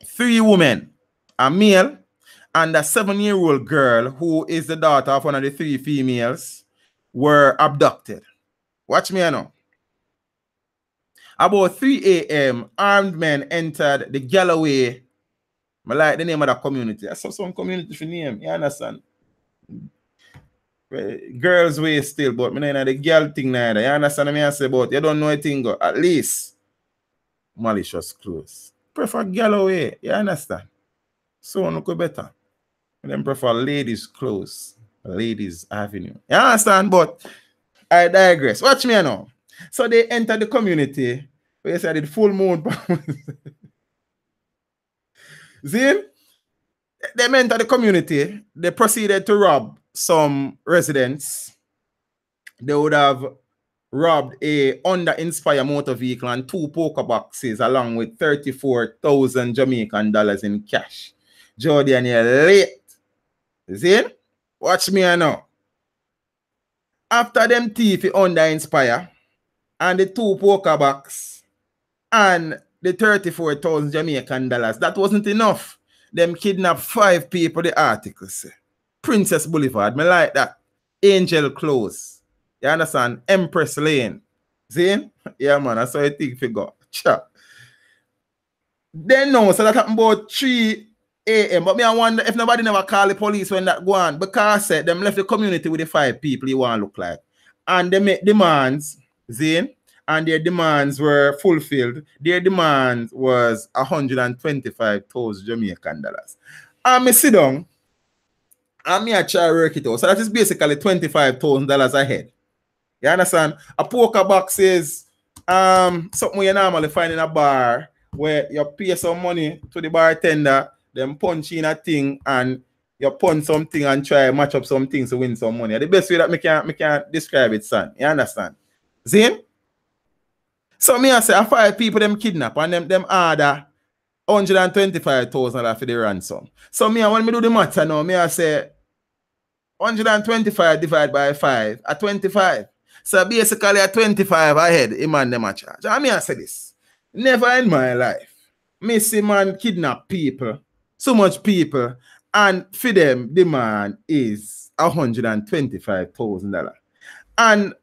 3 women, a male, and a 7-year-old girl who is the daughter of one of the 3 females were abducted. Watch me now. About 3 a.m., armed men entered the Galloway. I like the name of that community. I saw some community for name. You understand? Girls way still, but I know the girl thing neither. You understand what I say about? You don't know a thing. At least malicious clothes. Prefer Galloway. You understand? So no go better. And then prefer ladies' clothes, ladies' avenue. You understand? But I digress. Watch me now. So they entered the community. They said it full moon. See? They entered the community. They proceeded to rob some residents. They would have robbed a Honda Inspire motor vehicle and 2 poker boxes along with 34,000 Jamaican dollars in cash. Jordan, you're late. See? Watch me now. After them thief Honda Inspire and the 2 poker box and the 34,000 Jamaican dollars, that wasn't enough. Them kidnapped 5 people, the article say. Princess Boulevard, me like that. Angel Close. You understand? Empress Lane. See? Yeah, man, that's how I think figure. Cha. Then no, so that happened about 3 a.m. But me I wonder if nobody never call the police when that go on. Because said them left the community with the 5 people you want to look like. And they make demands, see? And their demands were fulfilled. Their demands was 125,000 Jamaican dollars. And me sit down and me I try to work it out. So that is basically $25,000 ahead. You understand? A poker box is something you normally find in a bar where you pay some money to the bartender, then punch in a thing and you punch something and try match up some things to win some money. The best way that me can describe it, son. You understand? Zane? So me I say I 5 people them kidnap and them order $125,000 for the ransom. So me when me do the math now, me I say 125 divided by 5 at 25. So basically at 25 ahead, a man them a charge. I mean I say this. Never in my life. Me see man kidnap people, so much people, and for them the man is $125,000. And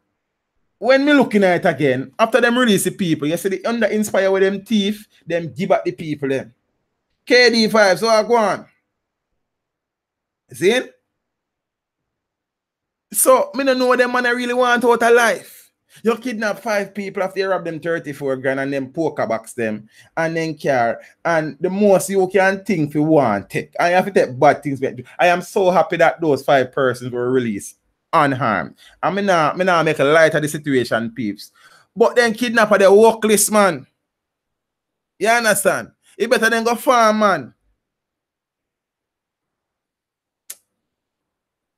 when me looking at it again, after them release the people, you see the under inspire with them thief, them give back the people them. KD5, so I go on. See it? So, me don't know what them man really want out of life. You kidnap 5 people after you rob them 34 grand and then poker box them and then car. And the most you can think you want take. And you have to take bad things. I am so happy that those 5 persons were released unharmed. And me now make a light of the situation, peeps. But then kidnapper the workless man. You understand? It better than go farm, man.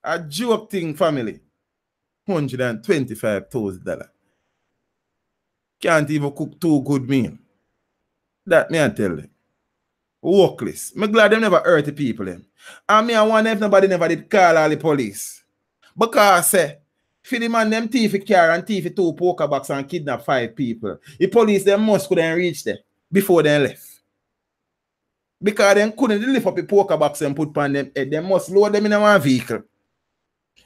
A joke thing, family. $125,000. Can't even cook 2 good meals. That me I tell them. Workless. Me glad them never hurt the people them. And me I wonder if nobody never did call all the police. Because say, for the man them thief a car and thief 2 poker box and kidnap 5 people. The police them must couldn't reach there before they left. Because they couldn't lift up the poker box and put on them head. They must load them in a one vehicle.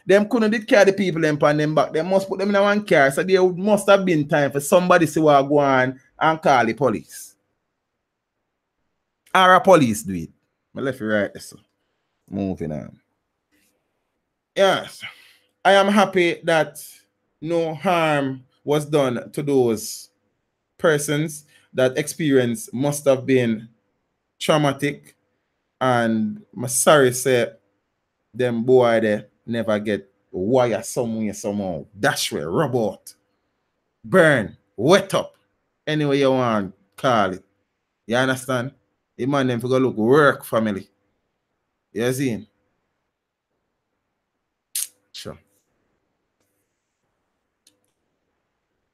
Them couldn't carry the people them on them back. They must put them in a one car. So there must have been time for somebody to go on and call the police. Or a police do it. I left it right there, so moving on. Yes. I am happy that no harm was done to those persons. That experience must have been traumatic, and I'm sorry say them boy they never get wire somewhere somehow. Dash way, rub out, burn, wet up, any way you want call it. You understand? The man them for go look work family. You see? Sure.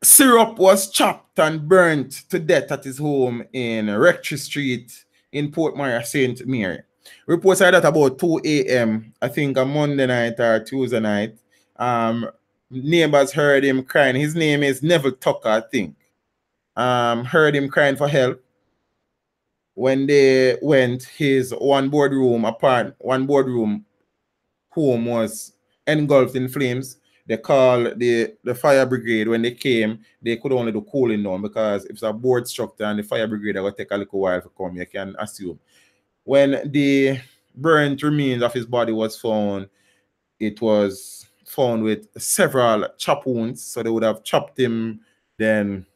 Syrup was chopped and burnt to death at his home in Rectory Street in Port Maria, St. Mary. Reports are that about 2 a.m., I think on Monday night or Tuesday night, neighbors heard him crying. His name is Neville Tucker, I think. Heard him crying for help. When they went, his one boardroom home was engulfed in flames. They called the fire brigade. When they came, they could only do cooling down because if it's a board structure and the fire brigade, it will take a little while to come, you can assume. When the burnt remains of his body was found, it was found with several chop wounds. So they would have chopped him, then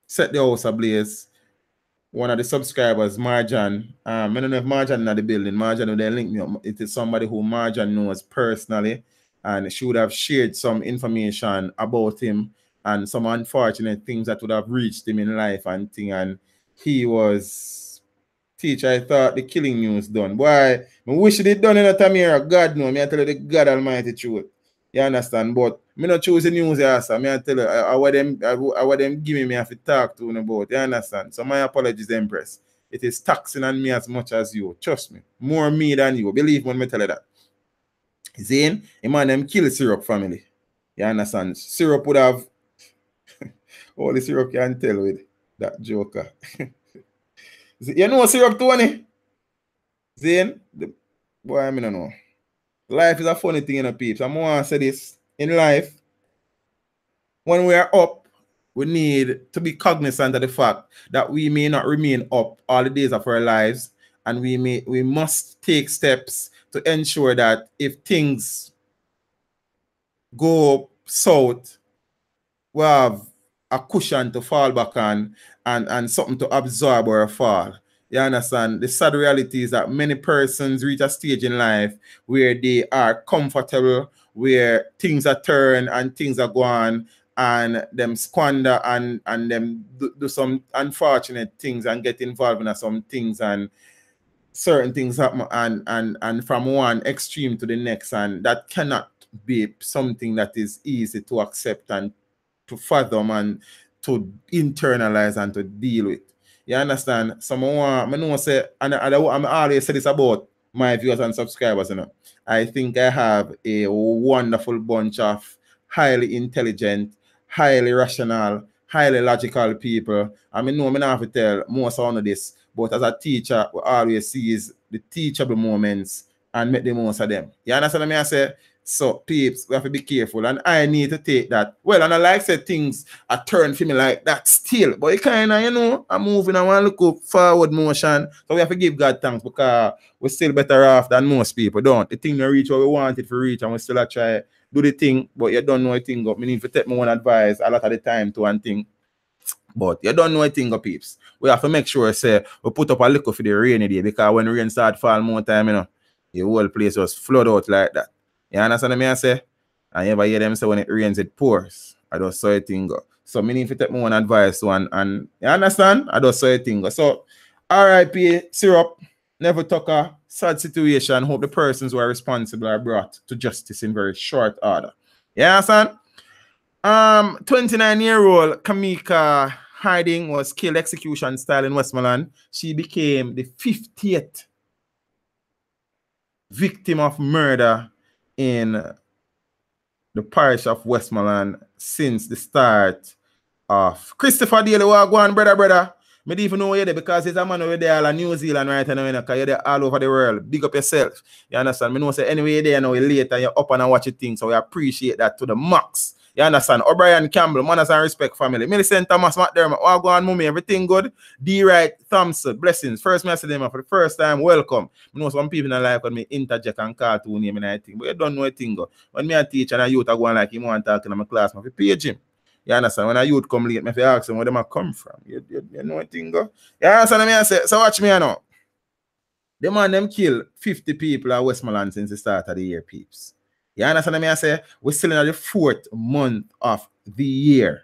set the house ablaze. One of the subscribers, Marjan, I don't know if Marjan in the building. Marjan would link me up. It is somebody who Marjan knows personally, and she would have shared some information about him and some unfortunate things that would have reached him in life and thing. And he was teacher. I thought the killing news done. Boy, I wish it done in a time here. God know. Me I tell you the God Almighty truth. You understand? But me not choose the news here, so me I tell you I want them giving me have to talk to about. You understand? So my apologies, Empress. It is taxing on me as much as you. Trust me. More me than you. Believe when me tell you that. Zane, a man them kill Syrup family. You understand? Syrup would have all the Syrup can tell with that joker. You know Syrup Tony? Zane? Boy, I don't know. Life is a funny thing, you know, peeps. I'm going to say this. In life, when we are up, we need to be cognizant of the fact that we may not remain up all the days of our lives, and we must take steps to ensure that if things go south, we have a cushion to fall back on and something to absorb our fall. You understand? The sad reality is that many persons reach a stage in life where they are comfortable, where things are turned and things are gone, and them squander and them do some unfortunate things and get involved in some things, and certain things happen and from one extreme to the next, and that cannot be something that is easy to accept and to fathom and to internalize and to deal with. You understand? Someone I know say, and I'm always say this about my viewers and subscribers, you know. I think I have a wonderful bunch of highly intelligent, highly rational, highly logical people. I mean, no, I don't have to tell most of this, but as a teacher, we always sees the teachable moments and make the most of them. You understand what I mean? I say, so peeps, we have to be careful, and I need to take that. Well, and I like say things are turn for me like that still, but it kind of, you know, I'm moving, I want to look up forward motion, so we have to give God thanks because we're still better off than most people, don't. The thing don't reach where we want it to reach, and we still try do the thing, but you don't know a thing up. I need to take my own advice a lot of the time to one thing. But you don't know a thing, peeps. We have to make sure say we put up a little for the rainy day, because when rain start fall more time, you know, the whole place just flood out like that. You understand what I say? And you ever hear them say when it rains, it pours. I just saw a thing go. So I need to take my own advice one, and you understand? I just saw a thing go. So R.I.P. Syrup, never took a sad situation. Hope the persons who are responsible are brought to justice in very short order. You understand? 29-year-old Kamika Harding was killed execution style in Westmoreland. She became the 50th victim of murder in the parish of Westmoreland since the start of Christopher Daly. Go on, brother. I don't even know where you're there, because there's a man over there in New Zealand right now, because you're there all over the world. Big up yourself. You understand? I know say anyway there now, you're late and you're up and watch things, so we appreciate that to the max. You understand? O'Brien Campbell, manners and respect family. Millicent Thomas McDermott, go on, mummy, everything good. D. Wright Thompson, blessings. First message them for the first time, welcome. I know some people in life when me interject and call to name and I think, but you don't know a thing. When me a teach and a youth are going like him want to talk in my class, I page him. You understand? When a youth come late, I ask them where them come from. You know a thing. You understand what I say? So watch me now. The man them kill 50 people at Westmoreland since the start of the year, peeps. You understand what I say? We're still in the 4th month of the year.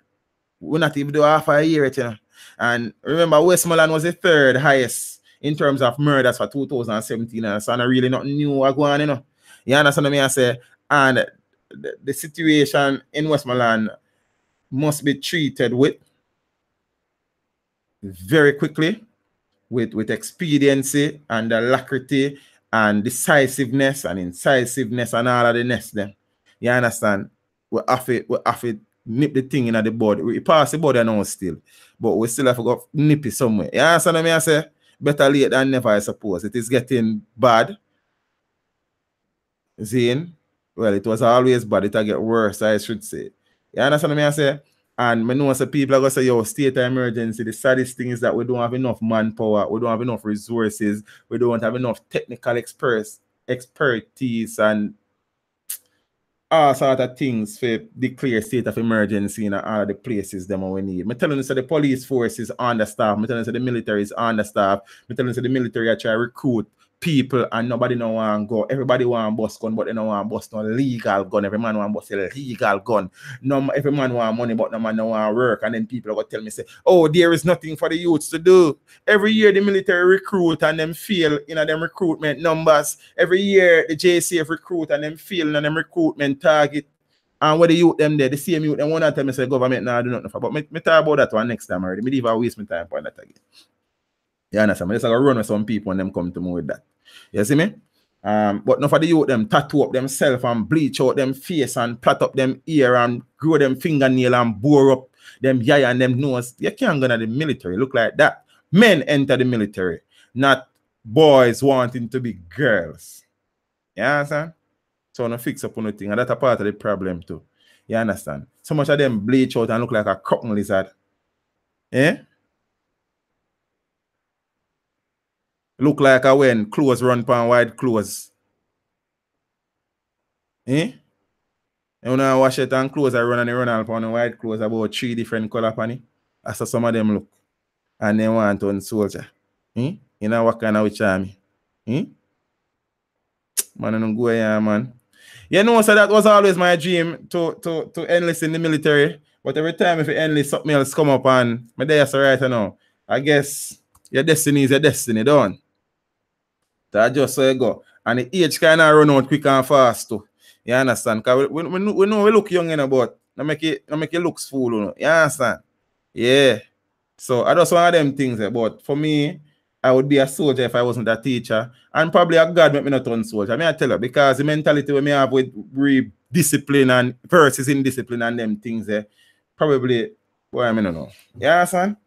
We're not even doing half a year, you know. And remember, Westmoreland was the 3rd highest in terms of murders for 2017. So not really nothing new going on, you know. You understand what I say? And the situation in Westmoreland must be treated with very quickly, with expediency and alacrity and decisiveness and incisiveness and all of the next them. You understand? We have to nip the thing in the body. We pass the body now still, but we still have to go nip it somewhere. You understand what I say? Better late than never, I suppose. It is getting bad. Zane, well, it was always bad. It'll get worse, I should say. You understand what I say? And I know some people are going to say, yo, state of emergency. The saddest thing is that we don't have enough manpower. We don't have enough resources. We don't have enough technical expertise and all sort of things for declare state of emergency in all the places them we need. I'm telling you, so the police force is understaffed. I'm telling you, so the military is understaffed. I'm telling you, so the military are trying to recruit people and nobody no want to go. Everybody want bust gun, but they don't want bust no legal gun. Every man want bust a legal gun. No, every man want money, but no man no want work. And then people are going to tell me, say, oh, there is nothing for the youths to do. Every year the military recruit and them fail in them recruitment numbers. Every year the JCF recruit and them fail in them recruitment target. And what the youth them there, the same youth, them want to tell me, say, government now do nothing for. But me talk about that one next time already. Me leave I waste my time on that again. You understand? I just run with some people and them come to me with that. You see me? But not for the youth them tattoo up themselves and bleach out them face and plait up them ear and grow them fingernail and bore up them eye and them nose. You can't go to the military look like that. Men enter the military, not boys wanting to be girls. You understand? So no fix up on the thing, and that's a part of the problem too. You understand? So much of them bleach out and look like a cotton lizard. Eh? Look like a when clothes run pan wide clothes. Eh? And when I wash it and clothes, I run on the white clothes about 3 different color pan it. That's how some of them look. And they want on soldier. Eh? You know what kind of which army? Eh? Man, I don't go here, man. You know, so that was always my dream to enlist in the military. But every time if it endly something else come up and my day is right now, I guess your destiny is your destiny, don't? That just so you go. And the age kind of run out quick and fast too. You understand? Because we know we look young, you know, but not make it looks fool, you know. You understand? Yeah. So I just one of them things, but for me, I would be a soldier if I wasn't a teacher. And probably a God make me not turn soldier. I mean, I tell you, because the mentality we may have with discipline and versus indiscipline and them things, probably, well, I mean, I don't know. You understand?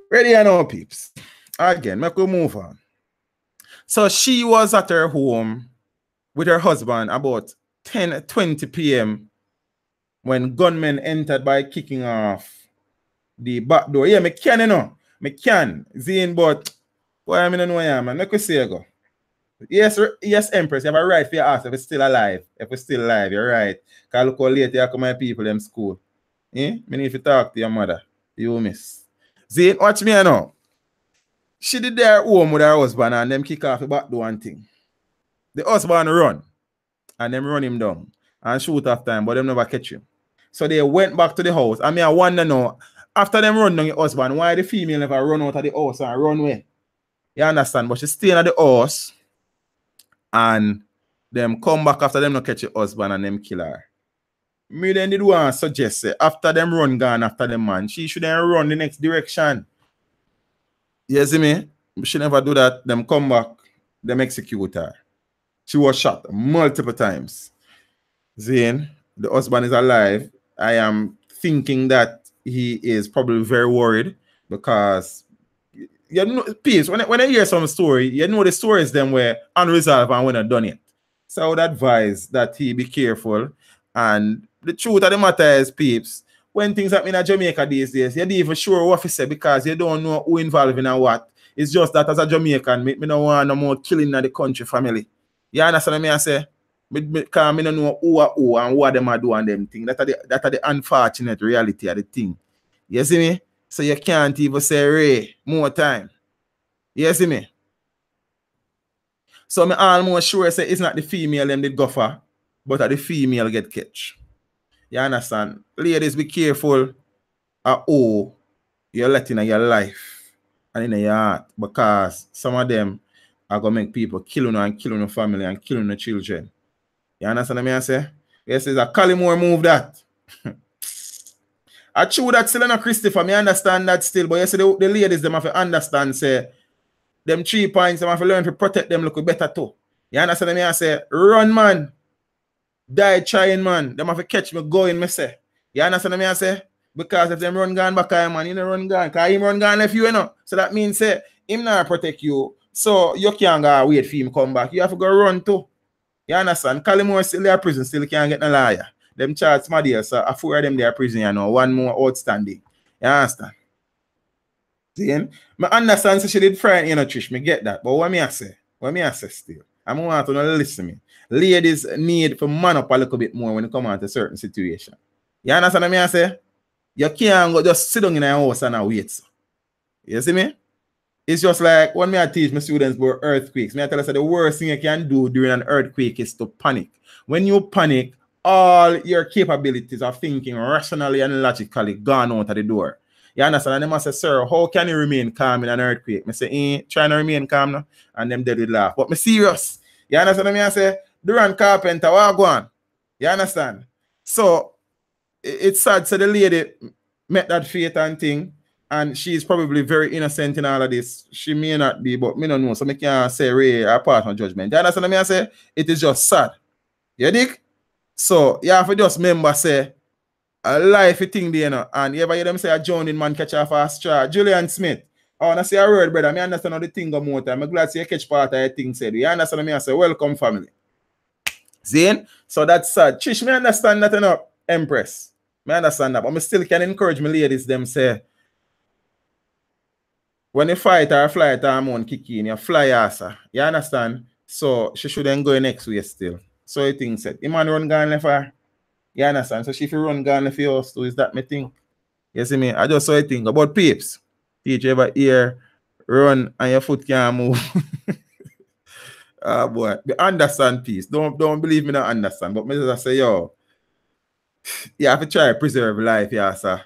Ready or no, peeps? Again, make we move on. So she was at her home with her husband about 10:20 p.m. when gunmen entered by kicking off the back door. Yeah, me can, you know. Me can. Zine, but boy, I don't know where I am, man. Make we say I go. Yes, Empress, you have a right for your ask if it's still alive. If it's still alive, you're right. Because look how late you come my people in school. Me need to talk to your mother. You miss. Zine, watch me now. She did their home with her husband and them kick off the back door and thing. The husband run and them run him down and shoot after him, but them never catch him. So they went back to the house. I mean, I wonder now, after them run down your husband, why the female never run out of the house and run away? You understand? But she staying at the house and them come back after them not catch your husband and them kill her. Me then did one suggest say, after them run gone after them man, she should then run the next direction. You see me? She never do that. Them come back, them execute her. She was shot multiple times. Zane, the husband is alive. I am thinking that he is probably very worried because you know, peace. When I hear some story, you know the stories them were unresolved and when I done it. So I would advise that he be careful. And the truth of the matter is, peeps, when things happen in Jamaica these days, you're not even sure what to say because you don't know who involved in what. It's just that as a Jamaican, me don't want no more killing in the country family. You understand what I say? Because I don't know who and what them are doing them things. That are the unfortunate reality of the thing. You see me? So you can't even say Ray more time. You see me? So I'm almost sure say it's not the female them did go for, but the female get catch. You understand? Ladies, be careful of who you're letting in your life and in your heart because some of them are going to make people kill you and kill your family and kill your children. You understand what I say? Yes, it's a Collymore move that. I true that still in a Christopher, me understand that still, but you see the ladies, them have to understand, say, them 3 points, them have to learn to protect them look better too. You understand what I say? Run, man. Die trying, man. Them have to catch me going, me say. You understand what I say? Because if them run gone back, man, you know run gone. Because him run gone left you, you know. So that means, say, him not protect you. So you can't go wait for him come back. You have to go run too. You understand? Collymore still there prison, still can't get no lawyer. Them charge my dear, so 4 of them there prison, you know. 1 more outstanding. You understand? See? I understand so she did frighten, you know, Trish. Me get that. But what me I say? What me I say still? I want to listen to me. Ladies need to man up a little bit more when it comes to certain situation. You understand what I say? You can't go just sit down in a house and wait. So. You see me? It's just like when I teach my students about earthquakes, I tell us that the worst thing you can do during an earthquake is to panic. When you panic, all your capabilities of thinking rationally and logically gone out of the door. You understand? And they must say, sir, how can you remain calm in an earthquake? I say, trying to remain calm now. And them dead with laugh. But me serious. You understand what I say? Duran Carpenter, what go on? You understand? So, it's sad. So the lady met that fate and thing. And she's probably very innocent in all of this. She may not be, but me don't know. So I can't say Ray or part of judgment. You understand what I say? It is just sad. You dig? So you have to just remember, say, a life thing there, you know. And you ever hear them say a joining man catch off a straw. Julian Smith. I want to say a word, brother. I understand how the thing go more time. I'm glad to see you catch part of the thing said. You understand what I say? Welcome, family. Zane? So that's sad. Trish, me understand that, you know, Empress. Me understand that. But I still can encourage my ladies, them say, when you fight or fly hormone kick in, you fly asa. You understand? So she shouldn't go next way still. So you think said, the man run gone left her. You understand? So she fi run gone left your house too. Is that me thing? You see me? I just saw a thing about peeps. Teach ever ear run and your foot can't move. Ah boy. Understand peace. Don't believe me not understand. But me just say, yo, You have to try to preserve life, yeah, sir.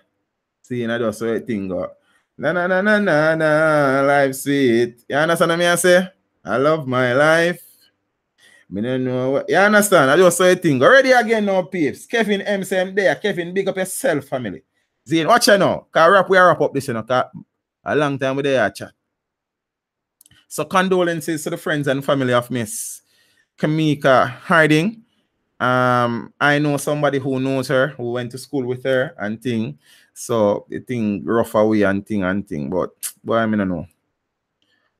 See, I just saw a thing go. Na na na na na na, life sweet. You understand what I say? I love my life. Me don't know what, you understand? I just saw a thing. Already again now, peeps. Kevin M. Same there. Kevin, big up yourself, family. Zane, watch you now. Cause we wrap up this, you know. A long time we there chat. So condolences to the friends and family of Miss Kamika Harding. I know somebody who knows her, who went to school with her and thing. So the thing rough away and thing. But boy, I mean, I know.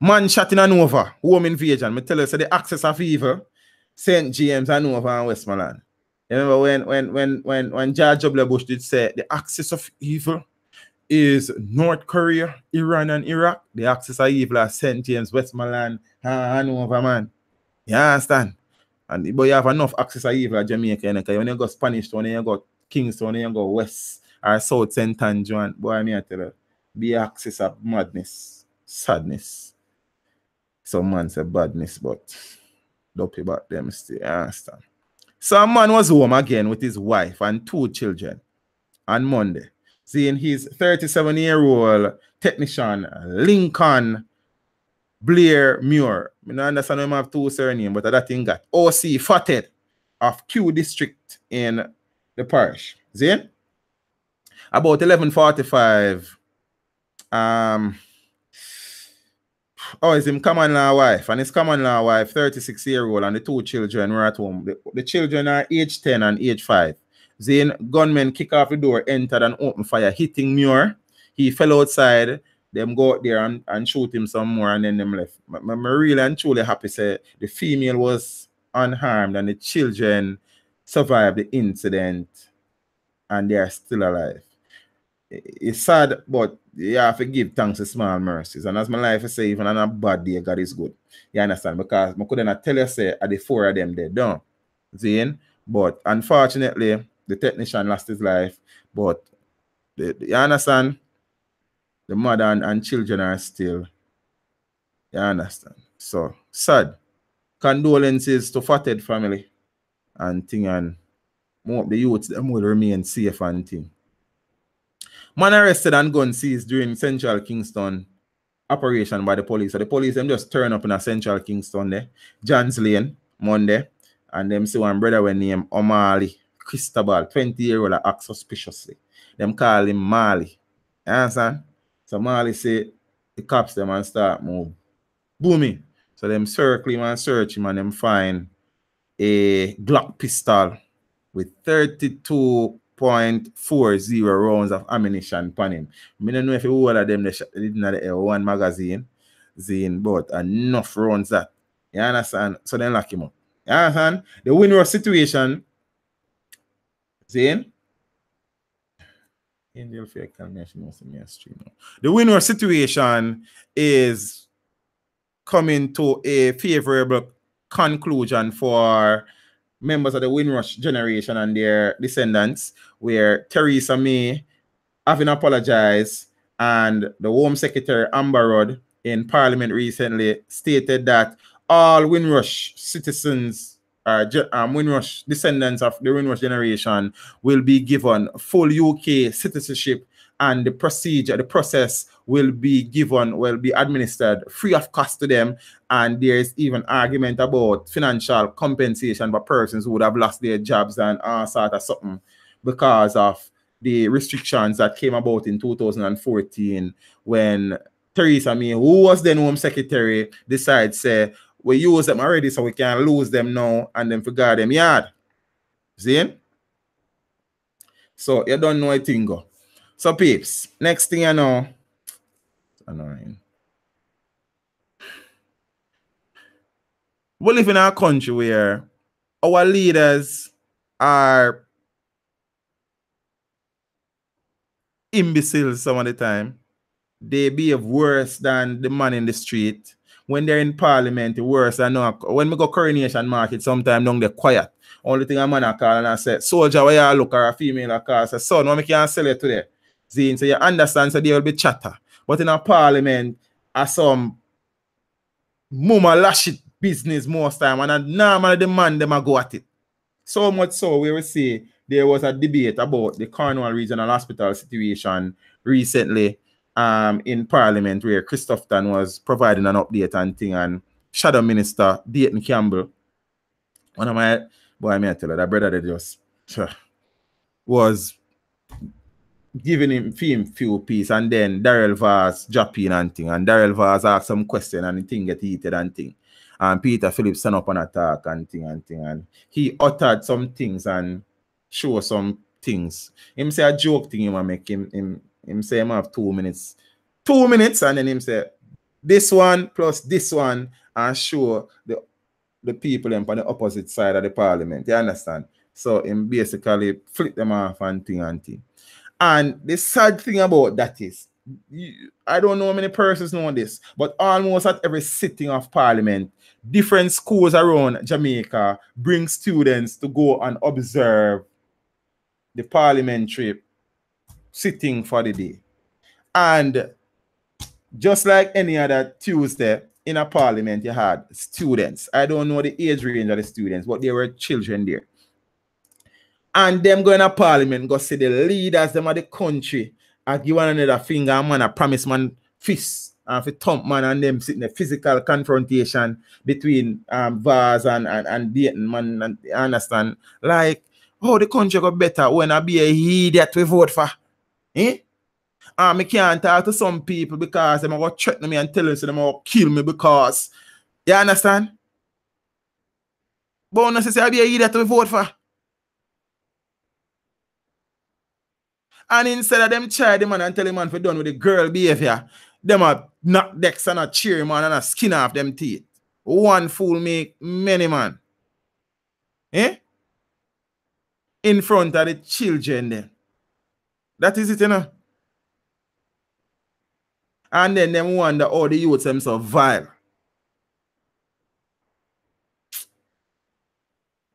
Man shot in Nova, home invasion. Me tell you, so the axis of evil, St. James and Nova and Westmoreland. You remember when George W. Bush did say the axis of evil is North Korea, Iran, and Iraq. The axis of evil are St. James, Westmoreland, and Nova, man. You understand? And but you have enough access to evil at Jamaica. When you go Spanish Town, you go Kingston, you go West or South St. Andrew, boy, I tell you, be access of madness, sadness. Some man say badness, but dopey about them still. You understand? So a man was home again with his wife and 2 children on Monday. Seeing his 37-year-old technician, Lincoln Blair Muir. I don't understand him have 2 surnames, but that thing got OC Fatted of Q District in the parish. See? About 11:45. It's him common law wife. And his common law wife, 36-year-old, and the 2 children were at home. The children are age 10 and age 5. Then gunmen kick off the door, entered and opened fire, hitting Muir. He fell outside. Them go out there and shoot him some more, and then them left. I'm really and truly happy say the female was unharmed and the children survived the incident and they are still alive. It's sad, but you have to give thanks to small mercies. And as my life is say, even on a bad day, God is good. You understand? Because I couldn't tell you say are the 4 of them dead done. Zane? But unfortunately, the technician lost his life. But you understand? The mother and children are still. You understand? So sad. Condolences to Fatted family and thing, and more the youths them will remain safe and thing. Man arrested and gun seized during Central Kingston operation by the police. So the police them just turn up in a Central Kingston there, John's Lane, Monday, and them see one brother when named O'Malley Cristobal, 20-year-old, act suspiciously. Them call him Mali. You understand? So Mali say the cops them and start move. Booming. So them circle him and search him and them find a Glock pistol with 32.40 rounds of ammunition upon him. I don't know if all of them they didn't have the one magazine, but enough rounds that. You understand? So then lock him up. You understand? The Fing3rs situation, Zane. The Fing3rs situation is coming to a favorable conclusion for members of the Fing3rs generation and their descendants, where Theresa May, having apologized, and the Home Secretary Amber Rudd in Parliament recently stated that all Fing3rs citizens, Fing3rs descendants of the Fing3rs generation will be given full UK citizenship, and the process will be administered free of cost to them. And there is even argument about financial compensation for persons who would have lost their jobs and all sort of something because of the restrictions that came about in 2014 when Theresa May, who was then Home Secretary, decided say we use them already so we can lose them now and then forget them yard. See? So you don't know a thing go. So peeps, next thing you know, annoying. We live in a country where our leaders are imbeciles some of the time. They behave worse than the man in the street. When they're in Parliament, worse than no. When we go Coronation Market, sometimes they're quiet. Only thing a man a call and I say, soldier, where you look, or a female a call, say, son, why me can't sell it today? Zine, so you understand, so there will be chatter. But in a Parliament, some mama lash it business most time, and normally the man them a go at it. So much so, we will see there was a debate about the Cornwall Regional Hospital situation recently in Parliament where Christopherton was providing an update and thing, and Shadow Minister Dayton Campbell, one of my, boy, I may tell you, that brother that just was giving him few piece, and then Darrell Vaz drop in and thing, and Darrell Vaz asked some question and the thing get heated and thing. And Peter Phillips stand up and attack and thing, and he uttered some things and show some things. Him say a joke thing, him make him say him have 2 minutes. 2 minutes, and then him say this one plus this one, and show the people on the opposite side of the parliament. You understand? So him basically flip them off and thing and thing. And the sad thing about that is, I don't know how many persons know this, but almost at every sitting of parliament, different schools around Jamaica bring students to go and observe the parliamentary sitting for the day. And just like any other Tuesday in a parliament, you had students. I don't know the age range of the students, but there were children there. And them going to parliament, go see the leaders, them of the country, and give one another finger, and man, I promise man fist, and for thump man, and them sitting a physical confrontation between Vaz and Dayton, man, and you understand? Like, how the country got better when I be a idiot we vote for? Eh? I can't talk to some people because them are going to threaten me and tell us them are going to kill me because, you understand? But when I say I be a idiot we vote for. And instead of them try the man and tell the man for done with the girl behavior, them a knock decks and a cheer man and a skin off them teeth. One fool make many man. Eh? In front of the children then. That is it, you know. And then them wonder how the youths them so vile.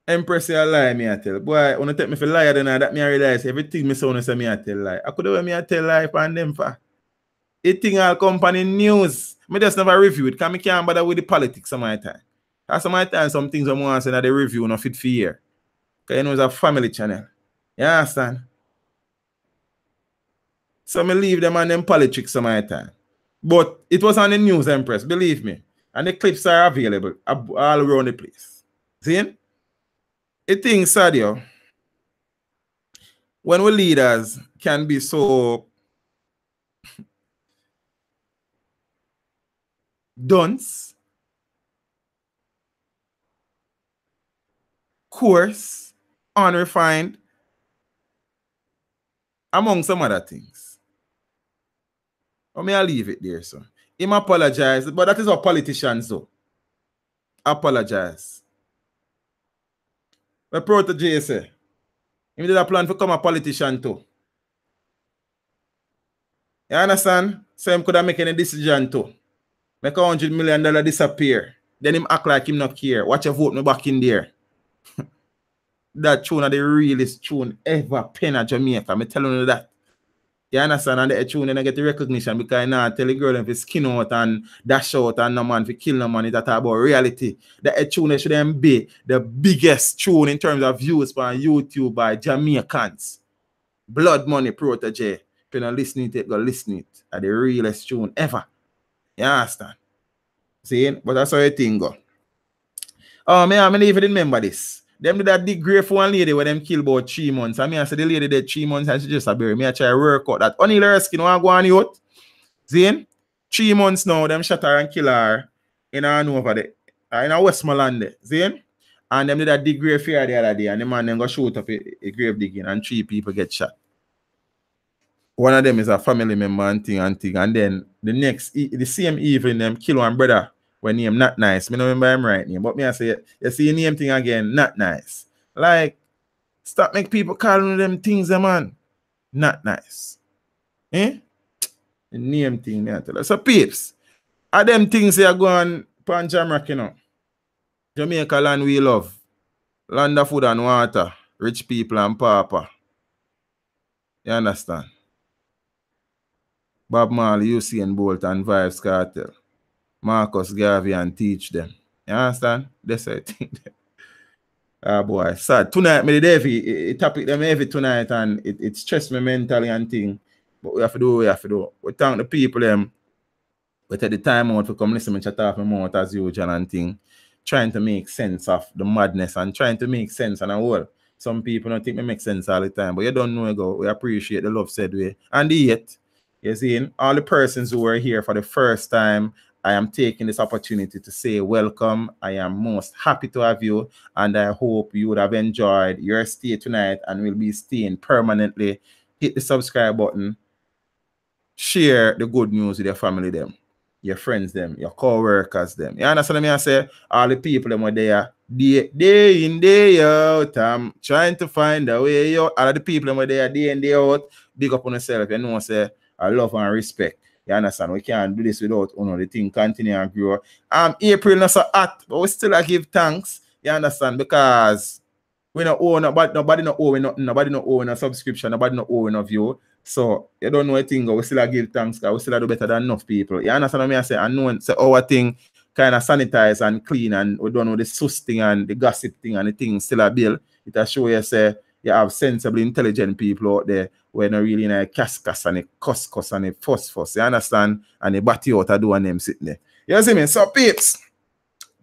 Empress, you lie, me I tell. Boy, when you take me for liar, then that me I realize everything me sound say me I tell lie. I could have me I tell lie upon them for. It thing all company news. Me just never review it because I can't bother with the politics of my time. Because some of my time, some things I want to say that the review not fit for here. Because you know it's a family channel. You understand? So me leave them on them politics some of my time. But it was on the news, Empress, believe me. And the clips are available all around the place. See? It thing sad, yo. When we leaders can be so dunce, coarse, unrefined, among some other things. Or may I leave it there, sir? Him apologize, but that is what politicians do. Apologize. My protege say, he did a plan for become a politician too. You understand? So him could have make any decision too. Make $100 million disappear. Then him act like him not care. Watch a vote me back in there. That tune is the realest tune ever pen at Jamaica. I'm telling you that. You understand? And the tune and I get the recognition because I now tell the girl if skin out and dash out and no man for kill no man, it's about reality. The tune should be the biggest tune in terms of views on YouTube by Jamaicans. Blood Money Protege. If you're not listening to it, go listen to it. It's the realest tune ever. You understand? See? But that's how you think go. Oh man, I even remember this. Them did that dig grave for one lady when them kill about 3 months. I mean, I said the lady did 3 months and she just a bury. Me I try to work out that. Only her skin want to go on out. See? 3 months now, them shot her and kill her in over there. In Westmoreland there. See? And them did that dig grave here the other day and the man then go shoot up a grave digging and 3 people get shot. One of them is a family member and thing. And then the same evening, them kill one brother. When name not nice. I don't remember him right name. But me I say, you see your name thing again, not nice. Like, stop make people calling them things, man. Not nice. Eh? The name thing, me I tell you. So peeps, are them things that are going pan Jamrock, you know? Jamaica land we love. Land of food and water. Rich people and papa. You understand? Bob Marley, Usain Bolt and Vibes Cartel. Marcus Garvey and teach them. You understand? That's what I think. Ah, boy, sad. Tonight, me the heavy. It topic them heavy tonight, and it stressed me mentally and thing. But we have to do what we have to do. We thank the people them. We take the time out to come listen to chat off my mouth as usual and thing. Trying to make sense of the madness and trying to make sense and a whole. Some people don't think me make sense all the time, but you don't know go. We appreciate the love said way. And yet, you see, all the persons who are here for the first time, I am taking this opportunity to say welcome. I am most happy to have you, and I hope you would have enjoyed your stay tonight and will be staying permanently. Hit the subscribe button. Share the good news with your family them, your friends them, your co-workers them. You understand me? I say all the people them are there day in, day out. I'm trying to find a way out. All of the people them are there day in, day out. Big up on yourself. You know, say I love and respect. You understand? We can't do this without the thing continue and grow. April not so hot, but we still give thanks. You understand? Because we don't owe nobody not owe nothing, nobody not owe a subscription, nobody not owe a view. So you don't know a thing, we still give thanks because we still do better than enough people. You understand what I say? And no one say our thing kind of sanitize and clean, and we don't know the sus thing and the gossip thing and the thing still a bill. It show you say you have sensible, intelligent people out there who are not really in a cascas and a cuss and a fuss. You understand? And they batty out a do and them sitting there. You see me? So peeps,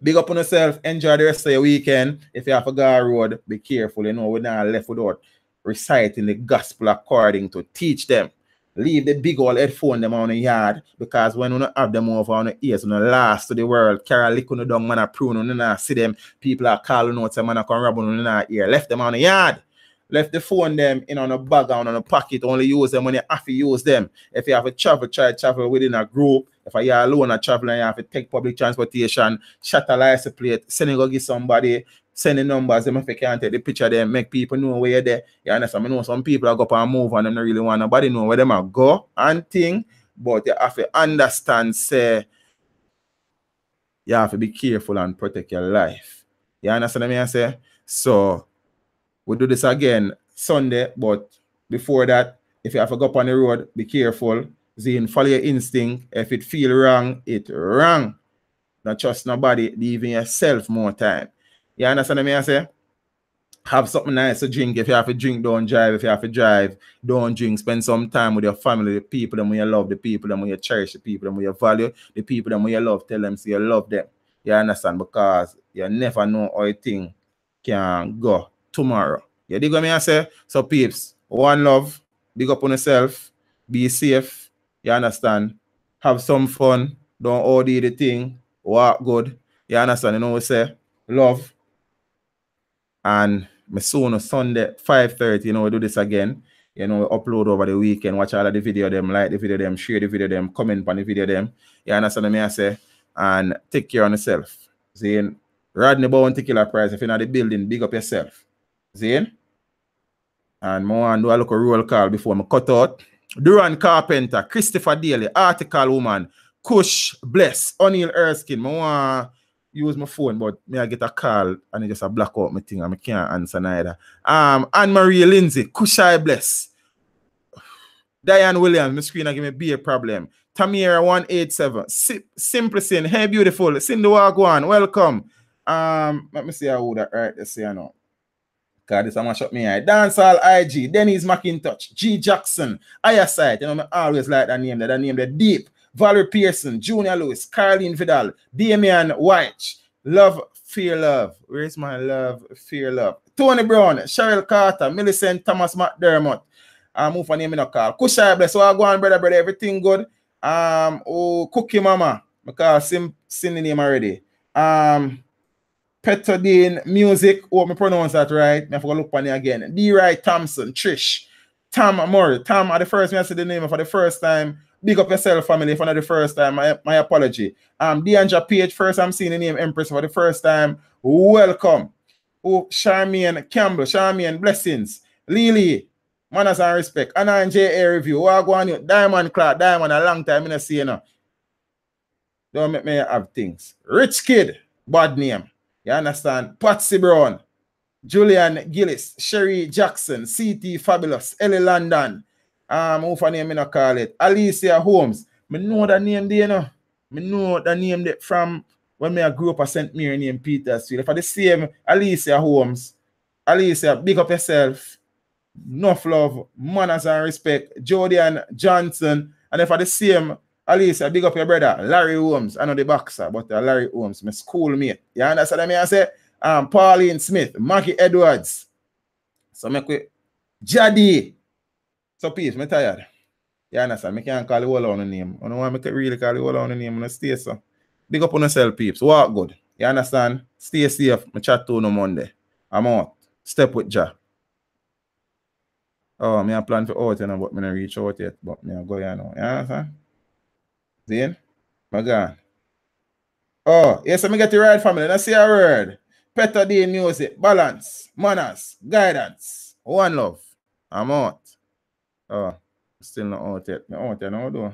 big up on yourself. Enjoy the rest of your weekend. If you have to go on road, be careful. You know, we're not left without reciting the gospel according to teach them. Leave the big old headphone them on the yard, because when you have them over on the ears, you last to the world, carry lick on the dung, man, a prune, you not see them. People are calling out, say, man, I can rub on the ear. Left them on the yard. Left the phone them in on a bag and on a pocket. Only use them when you have to use them. If you have to travel, try to travel within a group. If you're alone and traveling, you have to take public transportation, shut a license plate, send it go give somebody, send the numbers, them if you can't take the picture them, make people know where you're there. You understand? I know some people are go up and move and them don't really want nobody know where them are go and thing. But you have to understand, say, you have to be careful and protect your life. You understand what I say? So we'll do this again Sunday, but before that, if you have to go up on the road, be careful. Zine, follow your instinct. If it feel wrong, it wrong. Don't trust nobody, leaving yourself more time. You understand what I say? Have something nice to drink. If you have to drink, don't drive. If you have to drive, don't drink. Spend some time with your family, the people them you love, the people them you cherish, the people them you value, the people them you love. Tell them so you love them. You understand? Because you never know how a thing can go tomorrow. You dig what I say? So peeps, one love, big up on yourself, be safe, you understand? Have some fun, don't OD the thing, walk good, you understand? You know what I say? Love. And me soon on Sunday 5:30, you know, we do this again. You know, we upload over the weekend, watch all of the video them, like the video them, share the video them, comment on the video them. You understand what I say? And take care of yourself. Saying Rodney Bowen Tequila Prize, if you're not the building, big up yourself. Zane? And I want to do a little roll call before I cut out. Duran Carpenter, Christopher Daly, Article Woman, Kush Bless, O'Neal Erskine. I want to use my phone, but I get a call and it just a black out my thing and I can't answer neither. Anne-Marie Lindsay, Kushai Bless. Diane Williams, my screen give me be a problem. Tamira 187, Simple Sin, hey beautiful, Cindy Wagwan, welcome. Let me see how that right this here now. God, this I'm gonna shut me eye. Dancehall IG, Dennis McIntosh, G Jackson, Ayasite, you know, I always like that name, the Deep, Valerie Pearson, Junior Lewis, Caroline Vidal, Damian White, Love, Fear Love. Where's my Love, Fear Love? Tony Brown, Cheryl Carter, Millicent Thomas McDermott. Move for name in a call. Kushai Bless, so I go on, brother, everything good. Cookie Mama, I call sing the name already. Petrodine Music, hope I pronounce that right. I forgot to look on it again. D. Wright Thompson, Trish, Tom Murray. Tom, at the first time I see the name for the first time. Big up yourself, family, for the first time. My apology. Deandra Page, first I'm seeing the name Empress for the first time. Welcome. Charmian Campbell, Charmian Blessings, Lily, Manners and Respect, Anna and J.A. Review. What I go on you? Diamond Clark, Diamond, a long time I see you know. Don't make me have things. Rich Kid, bad name. You understand? Patsy Brown, Julian Gillis, Sherry Jackson, CT Fabulous, Ellie London. Who for name I call it? Alicia Holmes. I know the name there, you know. I know the name from when I grew up at St. Mary named Petersfield. If I the same Alicia Holmes, Alicia, big up yourself. Enough love, manners and respect. Jodian Johnson. And if I the same Alicia, big up your brother, Larry Holmes. I know the boxer, but Larry Holmes, my schoolmate. You understand what I say? Pauline Smith, Maggie Edwards. So make we Jaddy. So peace, I'm tired. You understand? I can't call the whole on the name. I don't want to really call the whole on the name. I'm going to stay so. Big up on yourself, peeps. Walk good. You understand? Stay safe. I chat to you on Monday. I'm out. Step with Ja. Oh, I plan for out, you know, but I don't reach out yet. But I go here now. You understand? Then, my God. Oh, yes, I get the right family. Let's see a word. Petter D music. Balance. Manners. Guidance. One love. I'm out. Oh, still not out yet. I'm out yet now, though.